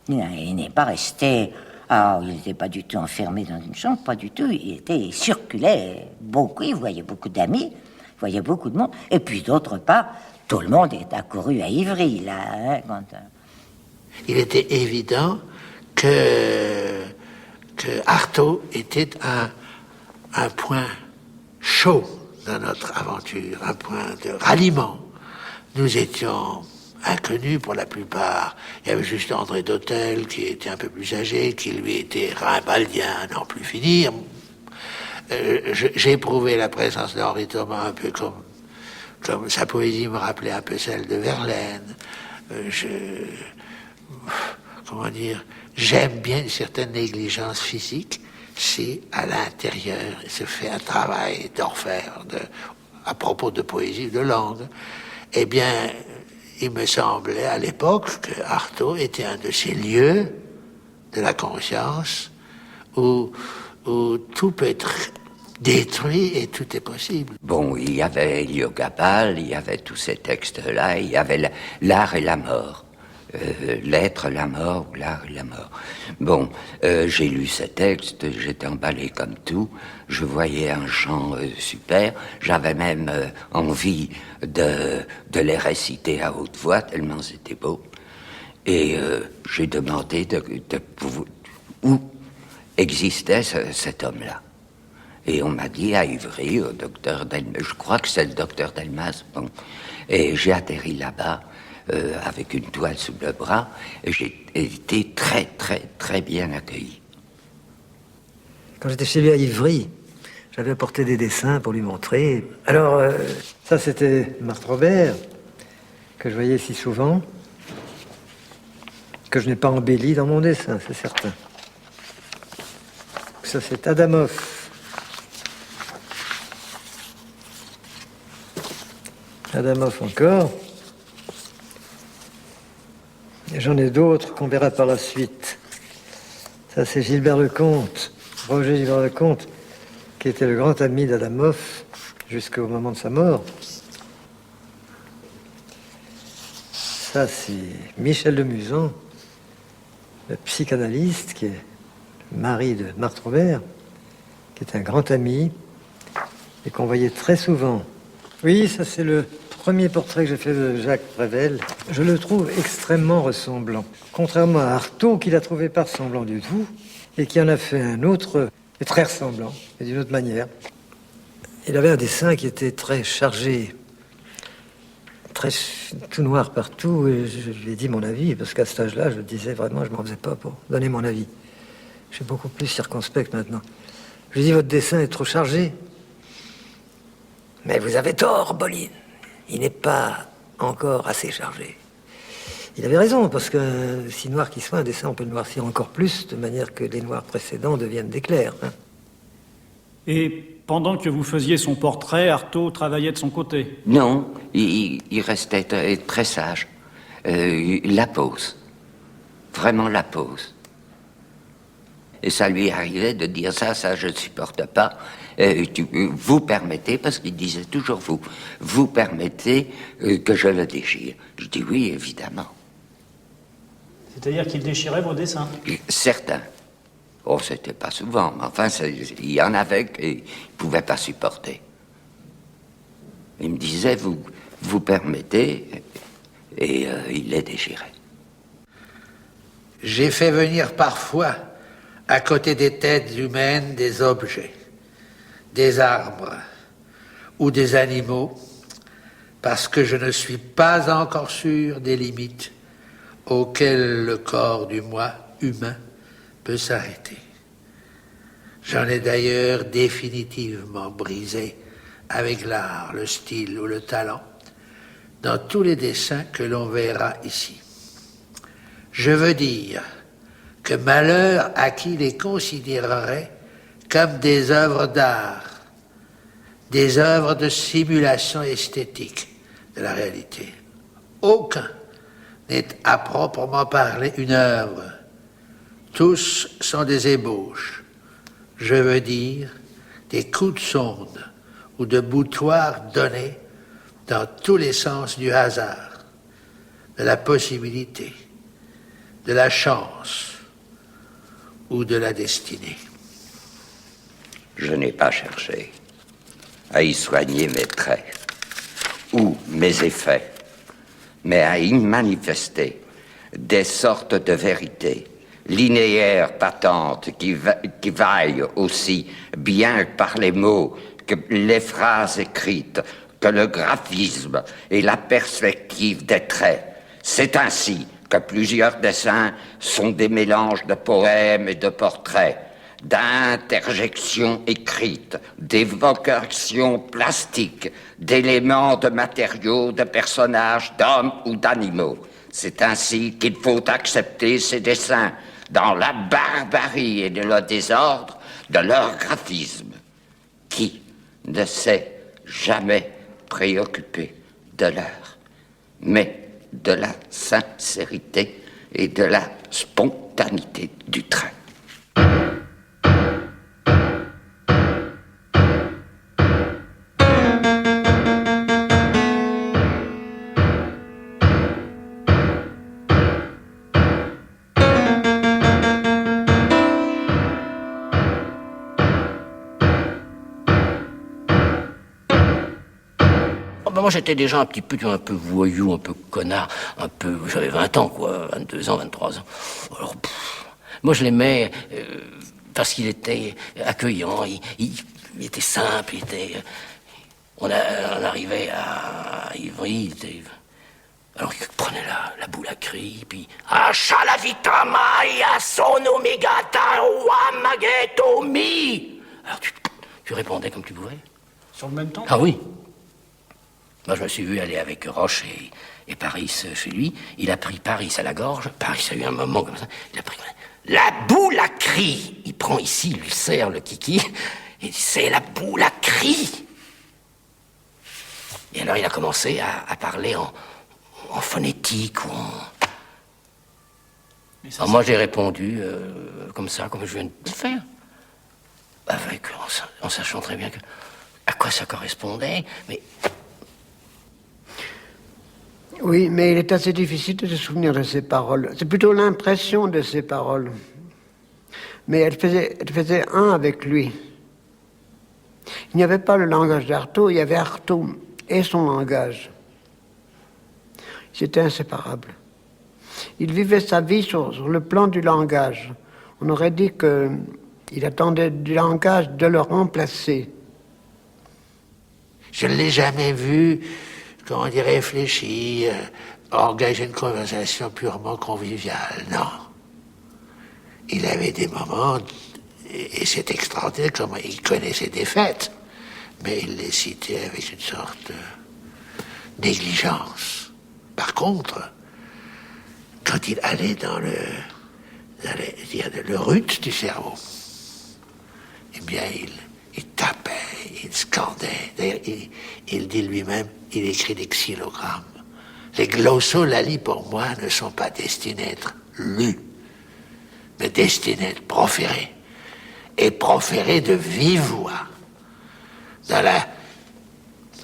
Il n'est pas resté... Ah, il n'était pas du tout enfermé dans une chambre, pas du tout. Il circulait beaucoup, il voyait beaucoup d'amis. Il voyait beaucoup de monde. Et puis, d'autre part, tout le monde est accouru à Ivry, là. Il était évident que Artaud était un point chaud dans notre aventure, un point de ralliement. Nous étions inconnus pour la plupart. Il y avait juste André d'Hôtel, qui était un peu plus âgé, qui lui était rimbaldien à n'en plus finir. J'ai éprouvé la présence d'Henri Thomas un peu comme sa poésie me rappelait un peu celle de Verlaine. Comment dire, j'aime bien une certaine négligence physique si à l'intérieur il se fait un travail d'orfèvre à propos de poésie ou de langue. Eh bien, il me semblait à l'époque que Artaud était un de ces lieux de la conscience où tout peut être détruit et tout est possible. Bon, il y avait Héliogabale, il y avait tous ces textes-là, il y avait l'art et la mort. L'être, la mort, ou l'art et la mort. Bon, j'ai lu ces textes, j'étais emballé comme tout, je voyais un chant super, j'avais même envie de les réciter à haute voix, tellement c'était beau. Et j'ai demandé où existait cet homme-là. Et on m'a dit à Ivry, au docteur Delmas, je crois que c'est le docteur Delmas, bon. Et j'ai atterri là-bas avec une toile sous le bras, et j'ai été très, très, très bien accueilli. Quand j'étais chez lui à Ivry, j'avais apporté des dessins pour lui montrer. Alors, ça c'était Marthe Robert, que je voyais si souvent, que je n'ai pas embelli dans mon dessin, c'est certain. Ça c'est Adamov. Adamov encore. Et j'en ai d'autres qu'on verra par la suite. Ça, c'est Gilbert Lecomte, Roger Gilbert Lecomte, qui était le grand ami d'Adamov jusqu'au moment de sa mort. Ça, c'est Michel de Musan, le psychanalyste, qui est le mari de Marthe Robert, qui est un grand ami et qu'on voyait très souvent. Oui, ça, c'est le premier portrait que j'ai fait de Jacques Prévert. Je le trouve extrêmement ressemblant. Contrairement à Artaud, qui l'a trouvé pas ressemblant du tout, et qui en a fait un autre, et très ressemblant, et d'une autre manière. Il avait un dessin qui était très chargé, très tout noir partout, et je lui ai dit mon avis, parce qu'à cet âge-là, je disais vraiment, je m'en faisais pas pour donner mon avis. Je suis beaucoup plus circonspect maintenant. Je lui ai dit, votre dessin est trop chargé. Mais vous avez tort, Boline. Il n'est pas encore assez chargé. Il avait raison, parce que si noir qu'il soit, un dessin, on peut le noircir encore plus, de manière que les noirs précédents deviennent des clairs. Hein. Et pendant que vous faisiez son portrait, Artaud travaillait de son côté? Non, il restait très sage. La pose. Vraiment la pose. Et ça lui arrivait de dire ça je ne supporte pas. Vous permettez, parce qu'il disait toujours vous permettez que je le déchire. Je dis oui, évidemment. C'est-à-dire qu'il déchirait vos dessins? Certains. Oh, c'était pas souvent, mais enfin, il y en avait qui ne pouvaient pas supporter. Il me disait, vous permettez, et il les déchirait. J'ai fait venir parfois, à côté des têtes humaines, des objets, des arbres ou des animaux, parce que je ne suis pas encore sûr des limites auxquelles le corps du moi humain peut s'arrêter. J'en ai d'ailleurs définitivement brisé avec l'art, le style ou le talent dans tous les dessins que l'on verra ici. Je veux dire que malheur à qui les considérerait comme des œuvres d'art, des œuvres de simulation esthétique de la réalité. Aucun n'est à proprement parler une œuvre. Tous sont des ébauches, je veux dire des coups de sonde ou de boutoir donnés dans tous les sens du hasard, de la possibilité, de la chance ou de la destinée. Je n'ai pas cherché à y soigner mes traits ou mes effets, mais à y manifester des sortes de vérités linéaires patentes qui vaillent aussi bien par les mots que les phrases écrites, que le graphisme et la perspective des traits. C'est ainsi que plusieurs dessins sont des mélanges de poèmes et de portraits, d'interjections écrites, d'évocations plastiques, d'éléments de matériaux, de personnages, d'hommes ou d'animaux. C'est ainsi qu'il faut accepter ces dessins dans la barbarie et le désordre de leur graphisme. Qui ne s'est jamais préoccupé de l'art, mais de la sincérité et de la spontanéité du trait. Moi, j'étais déjà un peu voyou, un peu connard, j'avais 20 ans, quoi, 22 ans, 23 ans. Alors, moi, je l'aimais parce qu'il était accueillant, il était simple, on arrivait à Ivry, alors il prenait la boule à cri, puis Acha la vitamai, son omegata, mageto mi. Alors tu répondais comme tu pouvais. Sur le même temps? Ah oui. Moi, je me suis vu aller avec Roche et Paris chez lui. Il a pris Paris à la gorge. Paris a eu un moment comme ça. Il a pris la boule à cri. Il prend ici, il lui serre le kiki. Il dit, c'est la boule à cri. Et alors, il a commencé à parler en phonétique ou en... Alors, moi, j'ai répondu comme ça, comme je viens de le faire. En sachant très bien à quoi ça correspondait, mais... Oui, mais il est assez difficile de se souvenir de ses paroles. C'est plutôt l'impression de ses paroles. Mais elle faisait un avec lui. Il n'y avait pas le langage d'Artaud, il y avait Artaud et son langage. C'était inséparable. Il vivait sa vie sur le plan du langage. On aurait dit qu'il attendait du langage de le remplacer. Je ne l'ai jamais vu, comment dire, réfléchir, engager une conversation purement conviviale, non. Il avait des moments, et c'est extraordinaire comment il connaît ses défaites, mais il les citait avec une sorte de négligence. Par contre, quand il allait dans le rut du cerveau, eh bien, il tapait, il scandait. D'ailleurs, il dit lui-même, il écrit des xylogrammes. Les glossolalis, pour moi, ne sont pas destinés à être lus, mais destinés à être proférés. Et proférés de vive voix, dans la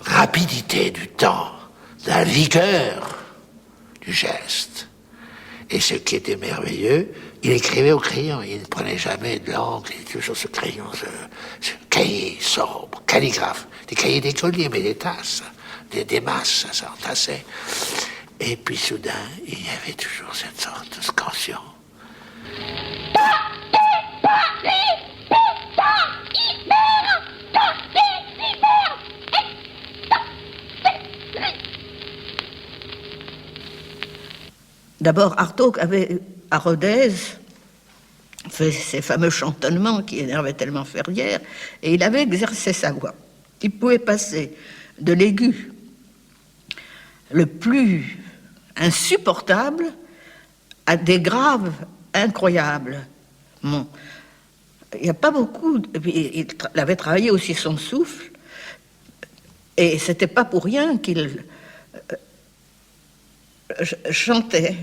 rapidité du temps, dans la vigueur du geste. Et ce qui était merveilleux, il écrivait au crayon, il ne prenait jamais de l'encre, il était toujours ce crayon, ce cahier sobre, calligraphe, des cahiers d'écolier, mais des tasses, des masses, ça s'entassait. Et puis soudain, il y avait toujours cette sorte de scansion. D'abord, Artaud avait, à Rodez, fait ces fameux chantonnements qui énervaient tellement Ferrière, et il avait exercé sa voix. Il pouvait passer de l'aigu le plus insupportable à des graves incroyables. Bon. Il n'y a pas beaucoup... Il avait travaillé aussi son souffle, et c'était pas pour rien qu'il chantait.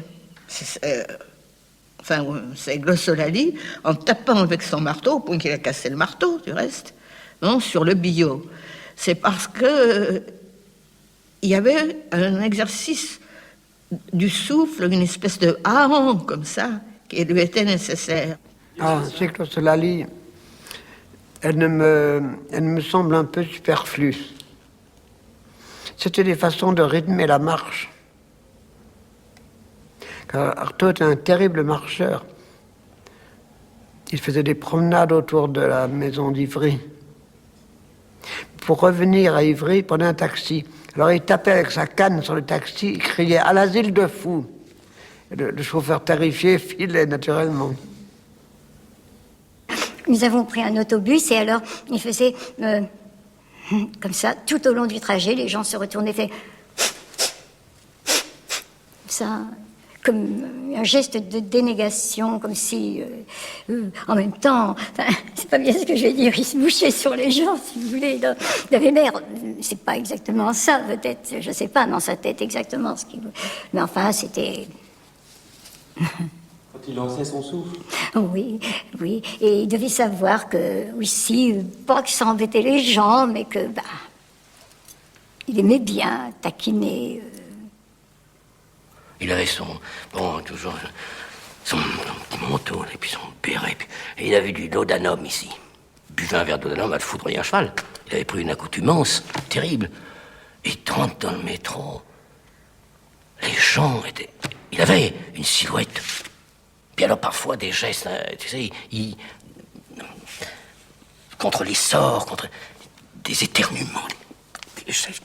C'est glossolalie, en tapant avec son marteau, au point qu'il a cassé le marteau, du reste, non, sur le billot. C'est parce que il y avait un exercice du souffle, une espèce de ahon comme ça, qui lui était nécessaire. Ah, ces glossolalie, elle me semble un peu superflue. C'était des façons de rythmer la marche. Car Artaud était un terrible marcheur. Il faisait des promenades autour de la maison d'Ivry. Pour revenir à Ivry, il prenait un taxi. Alors il tapait avec sa canne sur le taxi, il criait « à l'asile de fous ». Le chauffeur terrifié filait naturellement. Nous avons pris un autobus et alors il faisait comme ça, tout au long du trajet, les gens se retournaient, fait ça, comme un geste de dénégation, comme si, en même temps, c'est pas bien ce que je vais dire, il se bouchait sur les gens, si vous voulez. Il avait l'air, c'est pas exactement ça, peut-être, je sais pas dans sa tête exactement ce qu'il... Mais enfin, c'était... Quand il lançait son souffle. Oui, oui, et il devait savoir que, aussi, pas que ça embêtait les gens, mais que, il aimait bien taquiner... Il avait toujours son petit manteau, et puis son béret, et il avait du laudanum ici. Il buvait un verre de laudanum à le foudroyer un cheval. Il avait pris une accoutumance terrible. Il rentre dans le métro. Les gens étaient... Il avait une silhouette. Puis alors parfois des gestes, tu sais, contre les sorts, contre des éternuements. Des gestes...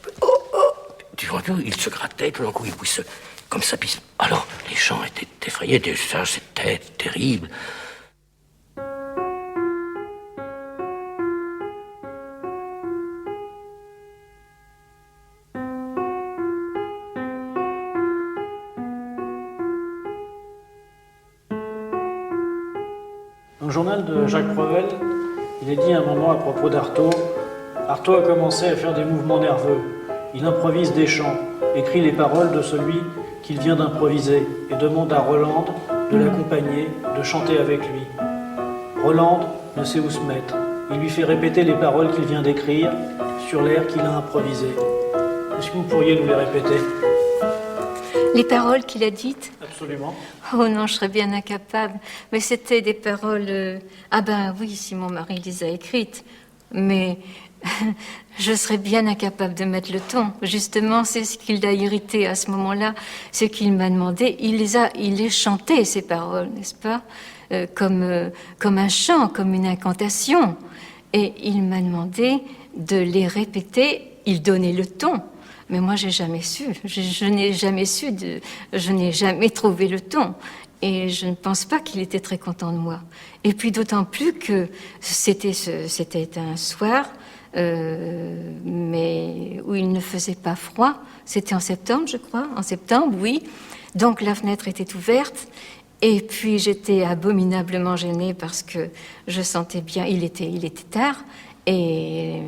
Tu vois, il se grattait, tout d'un coup il pousse... Comme ça, puis... Alors, les gens étaient effrayés, déjà, c'était terrible. Dans le journal de Jacques Prevel, il est dit un moment à propos d'Artaud, Artaud a commencé à faire des mouvements nerveux. Il improvise des chants, écrit les paroles de celui qu'il vient d'improviser et demande à Roland de l'accompagner, de chanter avec lui. Roland ne sait où se mettre. Il lui fait répéter les paroles qu'il vient d'écrire sur l'air qu'il a improvisé. Est-ce que vous pourriez nous les répéter? Les paroles qu'il a dites? Absolument. Oh non, je serais bien incapable. Mais c'était des paroles... Ah ben oui, si mon mari les a écrites. Mais je serais bien incapable de mettre le ton. Justement, c'est ce qui l'a irrité à ce moment-là. Ce qu'il m'a demandé, il les chantait, ces paroles, n'est-ce pas? Comme un chant, comme une incantation. Et il m'a demandé de les répéter. Il donnait le ton. Mais moi, j'ai jamais su. Je n'ai jamais su. Je n'ai jamais trouvé le ton. Et je ne pense pas qu'il était très content de moi. Et puis d'autant plus que c'était un soir mais où il ne faisait pas froid. C'était en septembre, je crois. En septembre, oui. Donc la fenêtre était ouverte. Et puis j'étais abominablement gênée parce que je sentais bien, il était tard. Et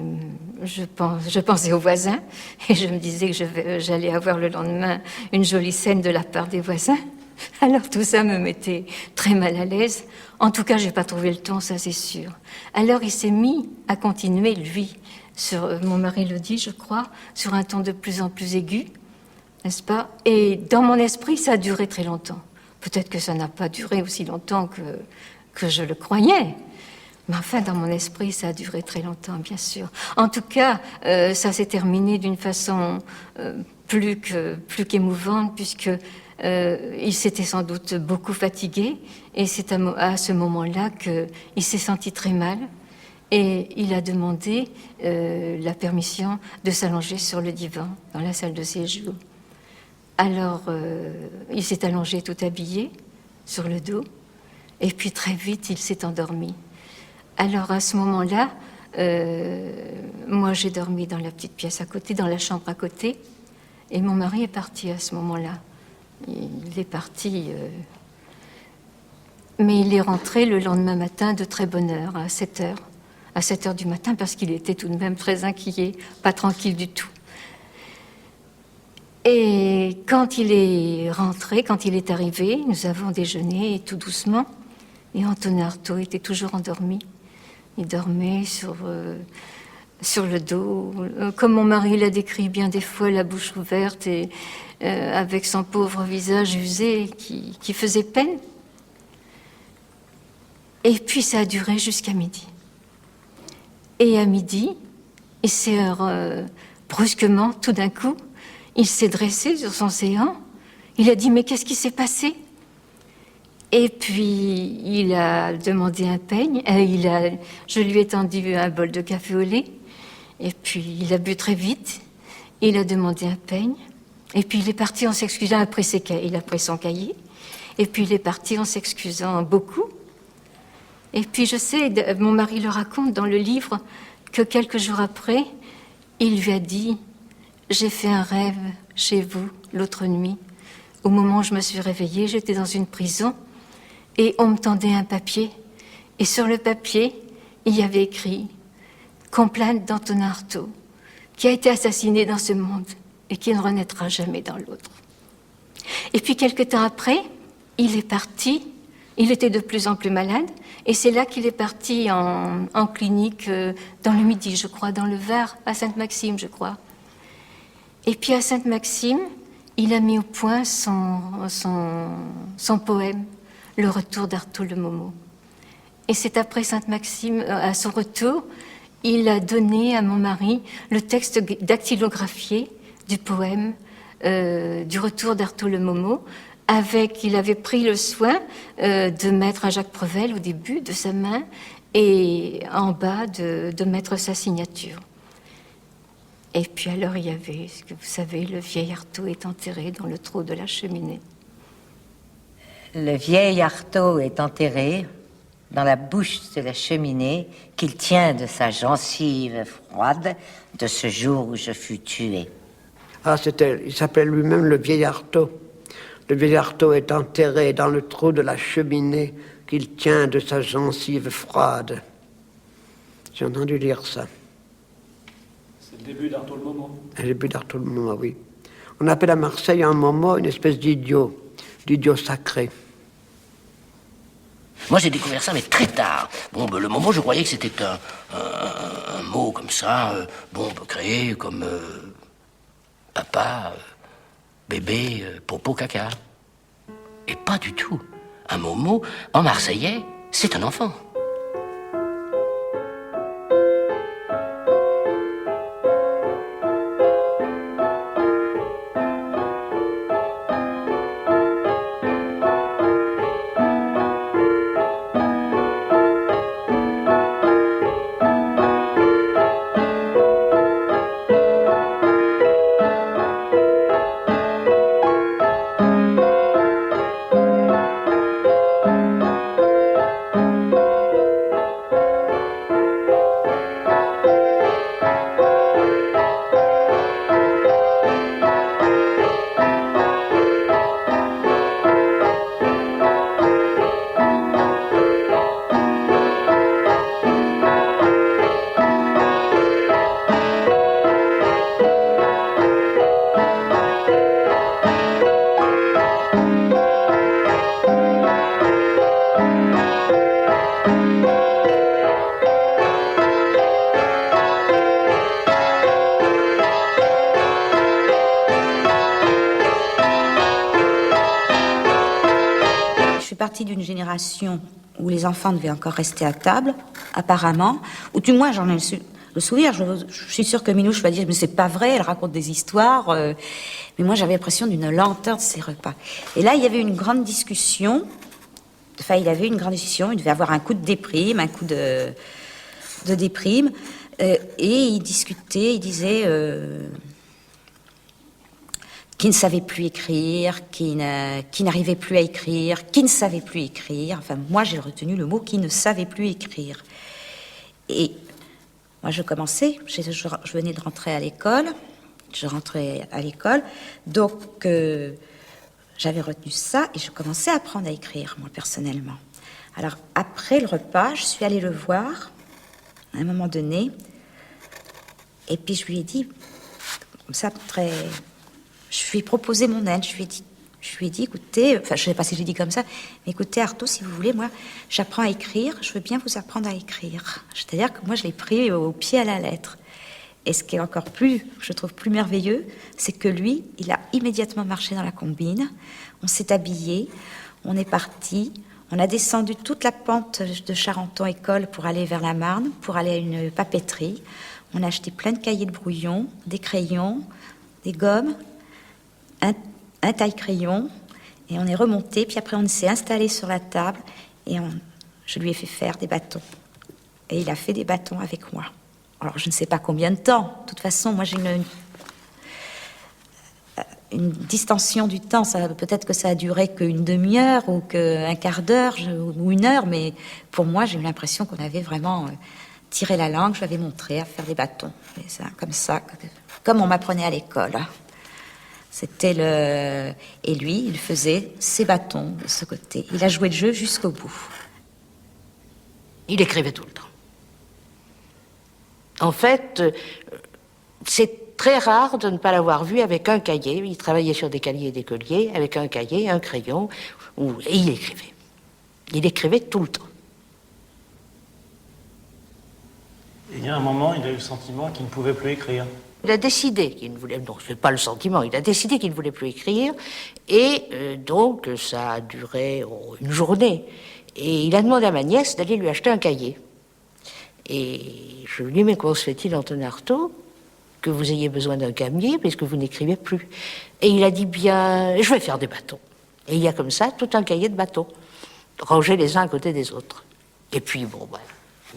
je pensais aux voisins. Et je me disais que j'allais avoir le lendemain une jolie scène de la part des voisins. Alors tout ça me mettait très mal à l'aise. En tout cas, j'ai pas trouvé le ton, ça c'est sûr. Alors il s'est mis à continuer, lui, mon mari le dit, je crois, sur un ton de plus en plus aigu, n'est-ce pas? Et dans mon esprit, ça a duré très longtemps. Peut-être que ça n'a pas duré aussi longtemps que je le croyais. Mais enfin, dans mon esprit, ça a duré très longtemps, bien sûr. En tout cas, ça s'est terminé d'une façon plus qu'émouvante, puisque il s'était sans doute beaucoup fatigué, et c'est à ce moment-là qu'il s'est senti très mal, et il a demandé la permission de s'allonger sur le divan dans la salle de séjour. Alors, il s'est allongé tout habillé sur le dos, et puis très vite, il s'est endormi. Alors, à ce moment-là, moi, j'ai dormi dans la petite pièce à côté, dans la chambre à côté, et mon mari est parti à ce moment-là. Il est parti, mais il est rentré le lendemain matin de très bonne heure, à 7 heures du matin, parce qu'il était tout de même très inquiet, pas tranquille du tout. Et quand il est rentré, quand il est arrivé, nous avons déjeuné tout doucement, et Antonin Artaud était toujours endormi. Il dormait sur le dos, comme mon mari l'a décrit bien des fois, la bouche ouverte et avec son pauvre visage usé qui faisait peine. Et puis ça a duré jusqu'à midi. Et à midi, il s'est brusquement, tout d'un coup, il s'est dressé sur son séant. Il a dit « Mais qu'est-ce qui s'est passé ?» Et puis, il a demandé un peigne. Je lui ai tendu un bol de café au lait. Et puis, il a bu très vite. Il a demandé un peigne. Et puis, il est parti en s'excusant. Après, il a pris son cahier. Et puis, il est parti en s'excusant beaucoup. Et puis, je sais, mon mari le raconte dans le livre, que quelques jours après, il lui a dit « J'ai fait un rêve chez vous l'autre nuit. Au moment où je me suis réveillée, j'étais dans une prison. Et on me tendait un papier, et sur le papier, il y avait écrit « Complainte d'Antonin Artaud, qui a été assassiné dans ce monde et qui ne renaîtra jamais dans l'autre. » Et puis, quelque temps après, il est parti, il était de plus en plus malade, et c'est là qu'il est parti en clinique dans le Midi, je crois, dans le Var, à Sainte-Maxime, je crois. Et puis, à Sainte-Maxime, il a mis au point son poème, Le retour d'Artaud le Momo. Et c'est après Sainte-Maxime, à son retour, il a donné à mon mari le texte dactylographié du poème du retour d'Artaud le Momo. Il avait pris le soin de mettre à Jacques Prevel au début de sa main et en bas de mettre sa signature. Et puis alors il y avait, ce que vous savez, le vieil Artaud est enterré dans le trou de la cheminée. Le vieil Artaud est enterré dans la bouche de la cheminée qu'il tient de sa gencive froide de ce jour où je fus tué. Ah, il s'appelait lui-même le vieil Artaud. Le vieil Artaud est enterré dans le trou de la cheminée qu'il tient de sa gencive froide. J'ai entendu lire ça. C'est le début d'Artaud le Momo. Le début d'Artaud le Momo, oui. On appelle à Marseille un Momo une espèce d'idiot sacré. Moi, j'ai découvert ça, mais très tard. Bon, le Momo, je croyais que c'était un mot comme ça, on peut créer comme papa, bébé, popo, caca. Et pas du tout. Un Momo, en marseillais, c'est un enfant. partie d'une génération où les enfants devaient encore rester à table, apparemment, ou du moins j'en ai le souvenir. Je suis sûre que Minouche va dire mais c'est pas vrai, elle raconte des histoires. Mais moi j'avais l'impression d'une lenteur de ces repas. Et là il y avait une grande discussion. Enfin il avait une grande discussion. Il devait avoir un coup de déprime, un coup de déprime. Et il discutait, il disait qu'il ne savait plus écrire, qu'il n'arrivait plus à écrire, qu'il ne savait plus écrire. Enfin, moi, j'ai retenu le mot « qui ne savait plus écrire ». Et moi, je commençais, je venais de rentrer à l'école, donc j'avais retenu ça et je commençais à apprendre à écrire, moi, personnellement. Alors, après le repas, je suis allée le voir, à un moment donné, et puis je lui ai dit, comme ça, je lui ai proposé mon aide, je lui ai dit, écoutez, enfin, je ne sais pas si je l'ai dit comme ça, mais écoutez, Artaud, si vous voulez, moi, j'apprends à écrire, je veux bien vous apprendre à écrire. C'est-à-dire que moi, je l'ai pris au pied à la lettre. Et ce qui est encore plus, je trouve plus merveilleux, c'est que lui, il a immédiatement marché dans la combine, on s'est habillés, on est parti. On a descendu toute la pente de Charenton-École pour aller vers la Marne, pour aller à une papeterie. On a acheté plein de cahiers de brouillon, des crayons, des gommes, un taille-crayon, et on est remonté. Puis après, on s'est installé sur la table et je lui ai fait faire des bâtons. Et il a fait des bâtons avec moi. Alors, je ne sais pas combien de temps. De toute façon, moi, j'ai une distension du temps, peut-être que ça a duré qu'une demi-heure ou qu'un quart d'heure ou une heure, mais pour moi, j'ai eu l'impression qu'on avait vraiment tiré la langue, je lui avais montré à faire des bâtons. Et ça, comme on m'apprenait à l'école. Et lui, il faisait ses bâtons de ce côté. Il a joué le jeu jusqu'au bout. Il écrivait tout le temps. En fait, c'est très rare de ne pas l'avoir vu avec un cahier. Il travaillait sur des cahiers d'écoliers, avec un cahier, un crayon, et il écrivait. Il écrivait tout le temps. Et il y a un moment, il a eu le sentiment qu'il ne pouvait plus écrire. Il a décidé qu'il ne voulait... Non, c'est pas le sentiment. Il a décidé qu'il ne voulait plus écrire. Et donc, ça a duré une journée. Et il a demandé à ma nièce d'aller lui acheter un cahier. Et je lui ai dit, mais comment se fait-il, Antonin Artaud, que vous ayez besoin d'un cahier puisque vous n'écrivez plus? Et il a dit, bien, je vais faire des bâtons. Et il y a comme ça tout un cahier de bâtons, rangés les uns à côté des autres. Et puis, bon,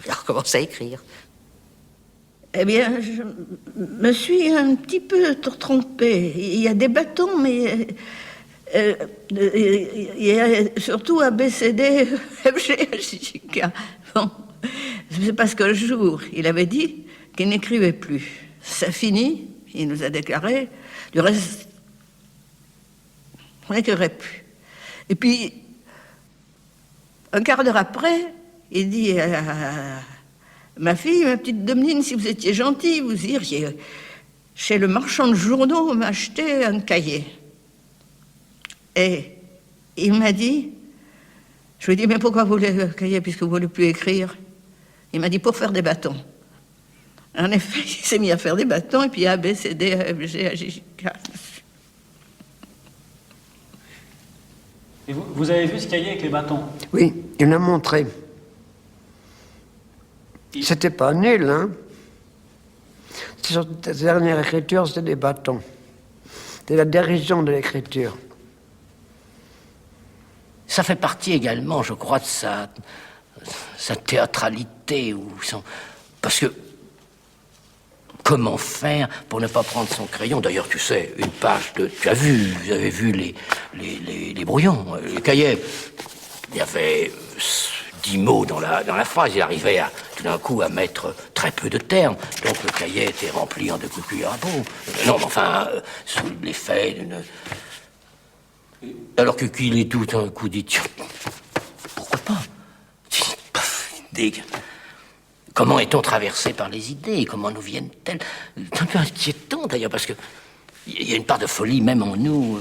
il a recommencé à écrire. Eh bien, je me suis un petit peu trompée. Il y a des bâtons, mais il y a surtout ABCD, FG, JK. Bon, c'est parce qu'un jour, il avait dit qu'il n'écrivait plus. Ça finit, il nous a déclaré, du reste, on n'écrirait plus. Et puis, un quart d'heure après, il dit à ma fille, ma petite Domeline, si vous étiez gentille, vous iriez chez le marchand de journaux m'acheter un cahier. Et il m'a dit, je lui ai dit, mais pourquoi vous voulez un cahier puisque vous ne voulez plus écrire? Il m'a dit, pour faire des bâtons. En effet, il s'est mis à faire des bâtons, et puis A, B, C, D, F, G, H, I, K. Et vous avez vu ce cahier avec les bâtons? Oui, il l'a montré. C'était pas nul, hein. Sur la dernière écriture, c'était des bâtons. C'était la dérision de l'écriture. Ça fait partie également, je crois, de sa théâtralité. Parce que, comment faire pour ne pas prendre son crayon? D'ailleurs, tu sais, une page de... vous avez vu les brouillons, les cahiers. Il y avait 10 mots dans la phrase. Il arrivait tout d'un coup à mettre très peu de termes. Donc le cahier était rempli en 2 coups de cuillère à peau. Non, mais enfin, sous l'effet d'une... Alors qu'il est tout d'un coup dit, tiens, pourquoi pas? Comment est-on traversé par les idées? Comment nous viennent-elles? C'est un peu inquiétant d'ailleurs, parce que il y a une part de folie même en nous.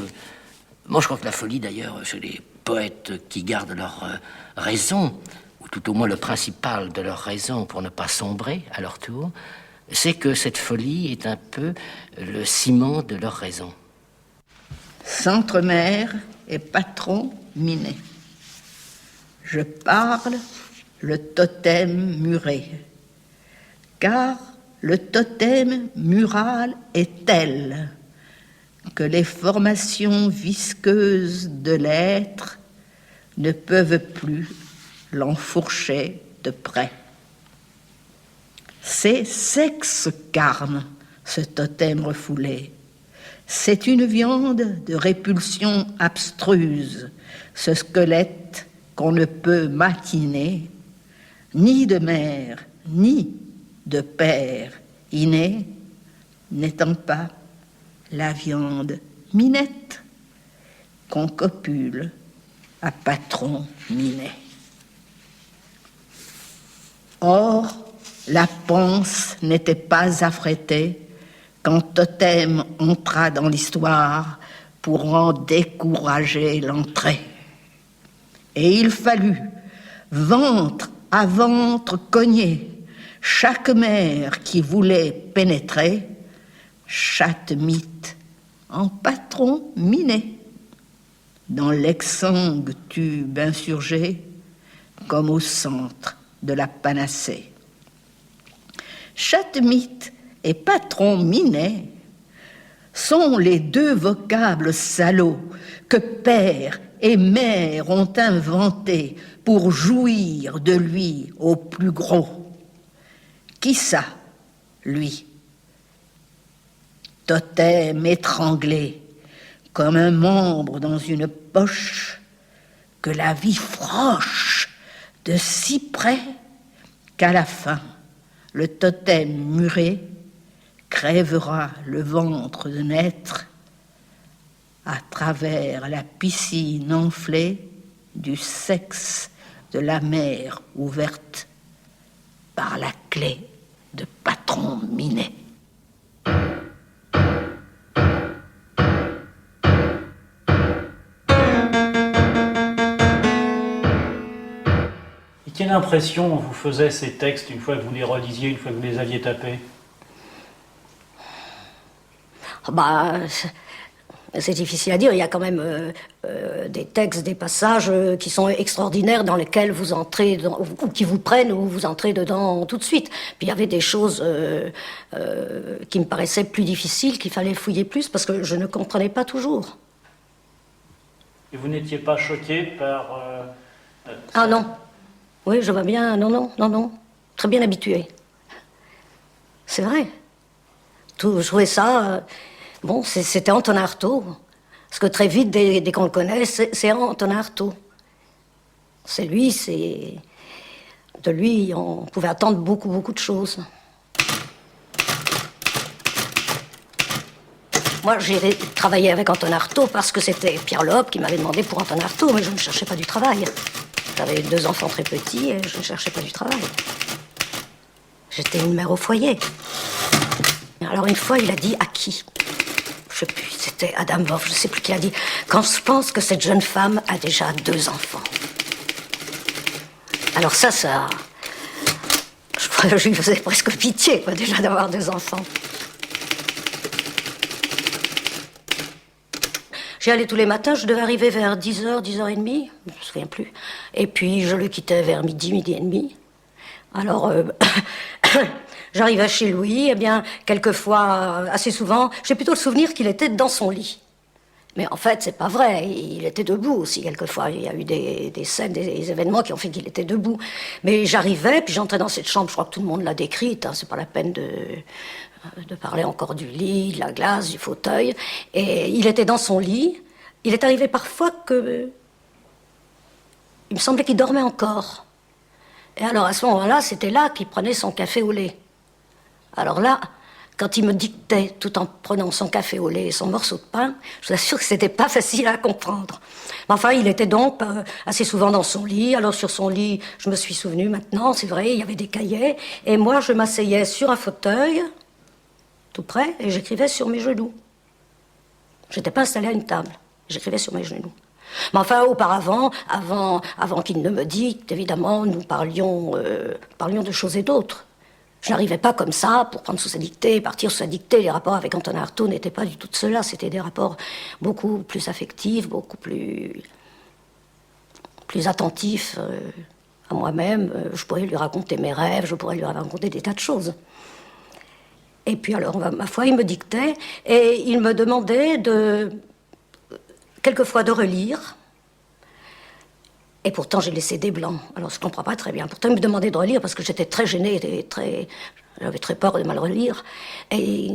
Moi, je crois que la folie, d'ailleurs, chez les poètes qui gardent leur raison, ou tout au moins le principal de leur raison pour ne pas sombrer à leur tour, c'est que cette folie est un peu le ciment de leur raison. Centre-mère et patron Minet. Je parle le totem muré, car le totem mural est tel que les formations visqueuses de l'être ne peuvent plus l'enfourcher de près. C'est sexe carne, ce totem refoulé. C'est une viande de répulsion abstruse, ce squelette qu'on ne peut maquiner, ni de mère, ni de père inné, n'étant pas la viande minette qu'on copule à patron minet. Or, la panse n'était pas affrétée quand Totem entra dans l'histoire pour en décourager l'entrée. Et il fallut, ventre à ventre cogner, chaque mère qui voulait pénétrer, chatte mythe en patron miné, dans l'exsangue tube insurgé, comme au centre de la panacée. Chatte mythe et patron minet sont les deux vocables salauds que père et mère ont inventés pour jouir de lui au plus gros. Qui ça, lui? Totem étranglé, comme un membre dans une poche, que la vie froche de si près qu'à la fin, le totem muré crèvera le ventre de naître à travers la piscine enflée du sexe de la mer ouverte par la clé de patron minet. Et quelle impression vous faisaient ces textes une fois que vous les relisiez, une fois que vous les aviez tapés? C'est difficile à dire. Il y a quand même des textes, des passages qui sont extraordinaires dans lesquels vous entrez, ou qui vous prennent, ou vous entrez dedans tout de suite. Puis il y avait des choses qui me paraissaient plus difficiles, qu'il fallait fouiller plus, parce que je ne comprenais pas toujours. Et vous n'étiez pas choqué par... Ah non. Oui, je vois bien. Non. Très bien habitué. C'est vrai. Je trouvais ça... Bon, c'était Antonin Artaud. Parce que très vite, dès qu'on le connaît, c'est Antonin Artaud. C'est lui, de lui, on pouvait attendre beaucoup de choses. Moi, j'ai travaillé avec Antonin Artaud parce que c'était Pierre Loeb qui m'avait demandé pour Antonin Artaud, mais je ne cherchais pas du travail. J'avais 2 enfants très petits et je ne cherchais pas du travail. J'étais une mère au foyer. Alors une fois, il a dit à qui? Je sais plus, c'était Adam Wolf, je sais plus qui a dit. Quand je pense que cette jeune femme a déjà 2 enfants. Alors ça, je crois que je lui faisais presque pitié, quoi, déjà d'avoir 2 enfants. J'y allais tous les matins, je devais arriver vers 10h, 10h30, je me souviens plus. Et puis je le quittais vers midi, midi et demi. Alors, j'arrivais chez Louis, eh bien, quelquefois, assez souvent, j'ai plutôt le souvenir qu'il était dans son lit. Mais en fait, c'est pas vrai, il était debout aussi, quelquefois. Il y a eu des scènes, des événements qui ont fait qu'il était debout. Mais j'arrivais, puis j'entrais dans cette chambre, je crois que tout le monde l'a décrite, hein, c'est pas la peine de parler encore du lit, de la glace, du fauteuil. Et il était dans son lit. Il est arrivé parfois que... Il me semblait qu'il dormait encore. Et alors, à ce moment-là, c'était là qu'il prenait son café au lait. Alors là, quand il me dictait, tout en prenant son café au lait et son morceau de pain, je vous assure que c'était pas facile à comprendre. Mais enfin, il était donc assez souvent dans son lit. Alors sur son lit, je me suis souvenu maintenant, c'est vrai, il y avait des cahiers. Et moi, je m'asseyais sur un fauteuil, tout près, et j'écrivais sur mes genoux. J'étais pas installée à une table, j'écrivais sur mes genoux. Mais enfin, auparavant, avant qu'il ne me dicte, évidemment, nous parlions de choses et d'autres. Je n'arrivais pas comme ça pour prendre sous sa dictée, partir sous sa dictée. Les rapports avec Antonin Artaud n'étaient pas du tout de cela. C'était des rapports beaucoup plus affectifs, beaucoup plus plus attentif à moi-même. Je pourrais lui raconter mes rêves, je pourrais lui raconter des tas de choses. Et puis alors, ma foi, il me dictait et il me demandait quelquefois de relire. Et pourtant, j'ai laissé des blancs. Alors, je ne comprends pas très bien. Pourtant, il me demandait de relire parce que j'étais très gênée et j'avais très peur de mal relire. Et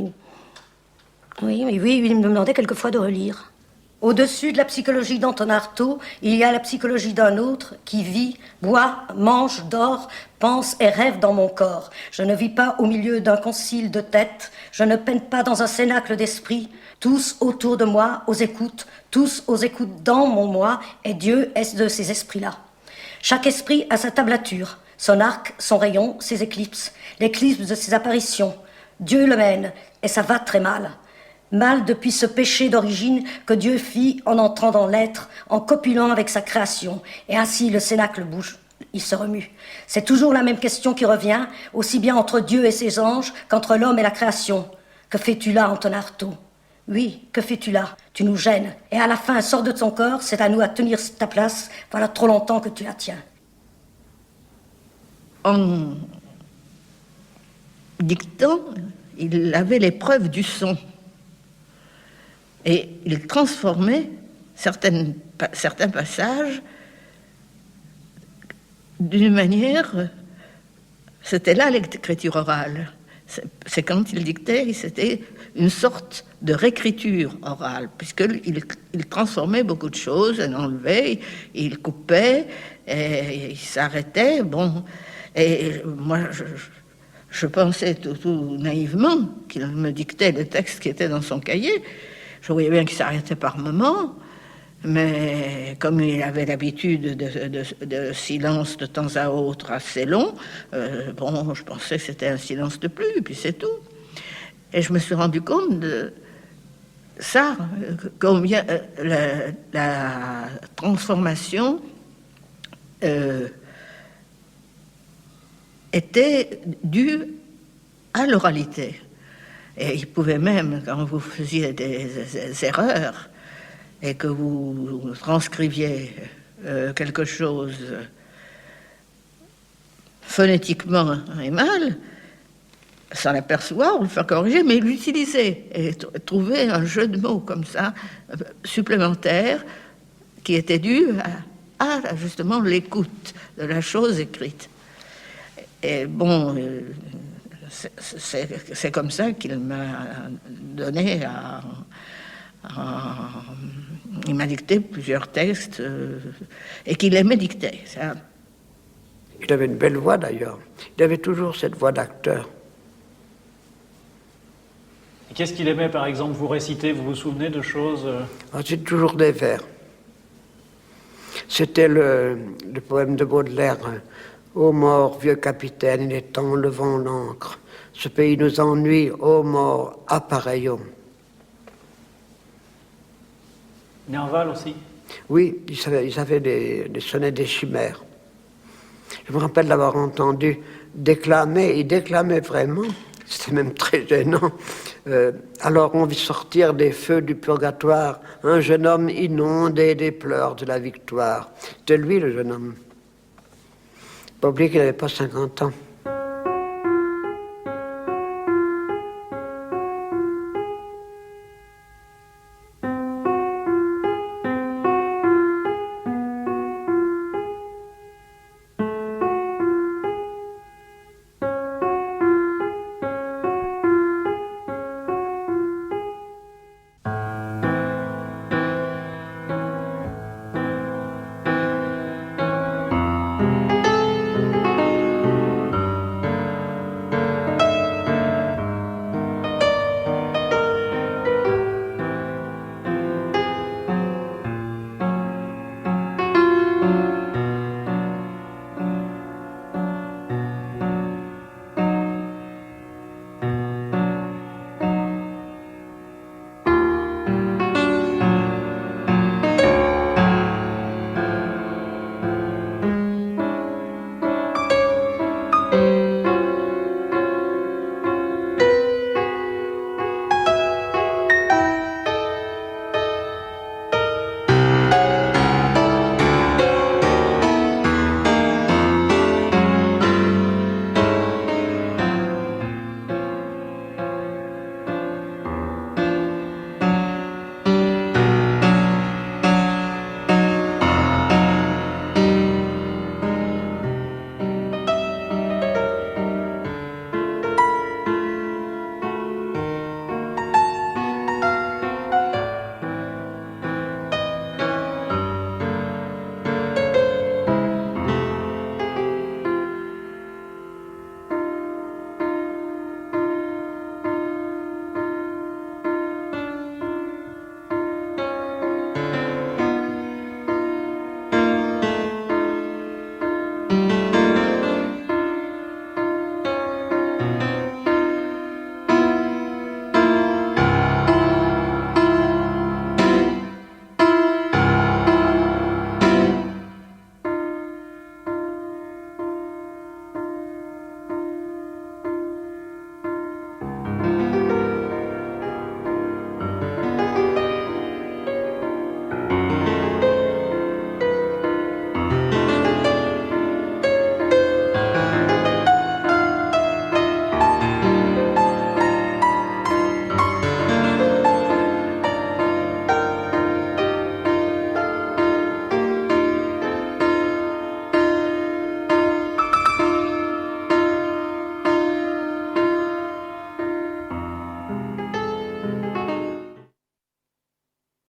oui, il me demandait quelquefois de relire. Au-dessus de la psychologie d'Antonin Artaud, il y a la psychologie d'un autre qui vit, boit, mange, dort, pense et rêve dans mon corps. Je ne vis pas au milieu d'un concile de tête, je ne peine pas dans un cénacle d'esprit. Tous autour de moi, aux écoutes, tous aux écoutes dans mon moi, et Dieu est de ces esprits-là. Chaque esprit a sa tablature, son arc, son rayon, ses éclipses, l'éclipse de ses apparitions. Dieu le mène, et ça va très mal. Mal depuis ce péché d'origine que Dieu fit en entrant dans l'être, en copulant avec sa création. Et ainsi le cénacle bouge, il se remue. C'est toujours la même question qui revient, aussi bien entre Dieu et ses anges qu'entre l'homme et la création. Que fais-tu là, Antonin Artaud ? Oui, que fais-tu là ? Tu nous gênes. Et à la fin, sors de ton corps, c'est à nous à tenir ta place. Voilà trop longtemps que tu la tiens. En dictant, il avait l'épreuve du son. Et il transformait certains passages d'une manière... C'était là l'écriture orale. C'est quand il dictait, c'était une sorte de réécriture orale, puisqu'il transformait beaucoup de choses, il enlevait, il coupait, et il s'arrêtait. Bon, et moi, je pensais tout naïvement qu'il me dictait le texte qui était dans son cahier. Je voyais bien qu'il s'arrêtait par moments, mais comme il avait l'habitude de silence de temps à autre assez long, je pensais que c'était un silence de plus, et puis c'est tout. Et je me suis rendu compte de ça, combien la transformation était due à l'oralité. Et il pouvait même, quand vous faisiez des erreurs et que vous transcriviez quelque chose phonétiquement et mal, sans l'apercevoir ou le faire corriger, mais l'utiliser et trouver un jeu de mots comme ça, supplémentaire, qui était dû à justement l'écoute de la chose écrite. Et bon... C'est comme ça qu'il m'a donné il m'a dicté plusieurs textes et qu'il aimait dicter. Ça. Il avait une belle voix d'ailleurs. Il avait toujours cette voix d'acteur. Et qu'est-ce qu'il aimait par exemple vous réciter? Vous vous souvenez de choses C'est toujours des vers. C'était le poème de Baudelaire. Ô mort, vieux capitaine, il est temps, levons l'ancre. Ce pays nous ennuie, ô mort, appareillons. Nerval aussi? Oui, ils avaient des sonnets des chimères. Je me rappelle l'avoir entendu déclamer, il déclamait vraiment, c'était même très gênant. Alors on vit sortir des feux du purgatoire un jeune homme inondé des pleurs de la victoire. C'était lui le jeune homme. Pas oublier qu'il n'avait pas 50 ans.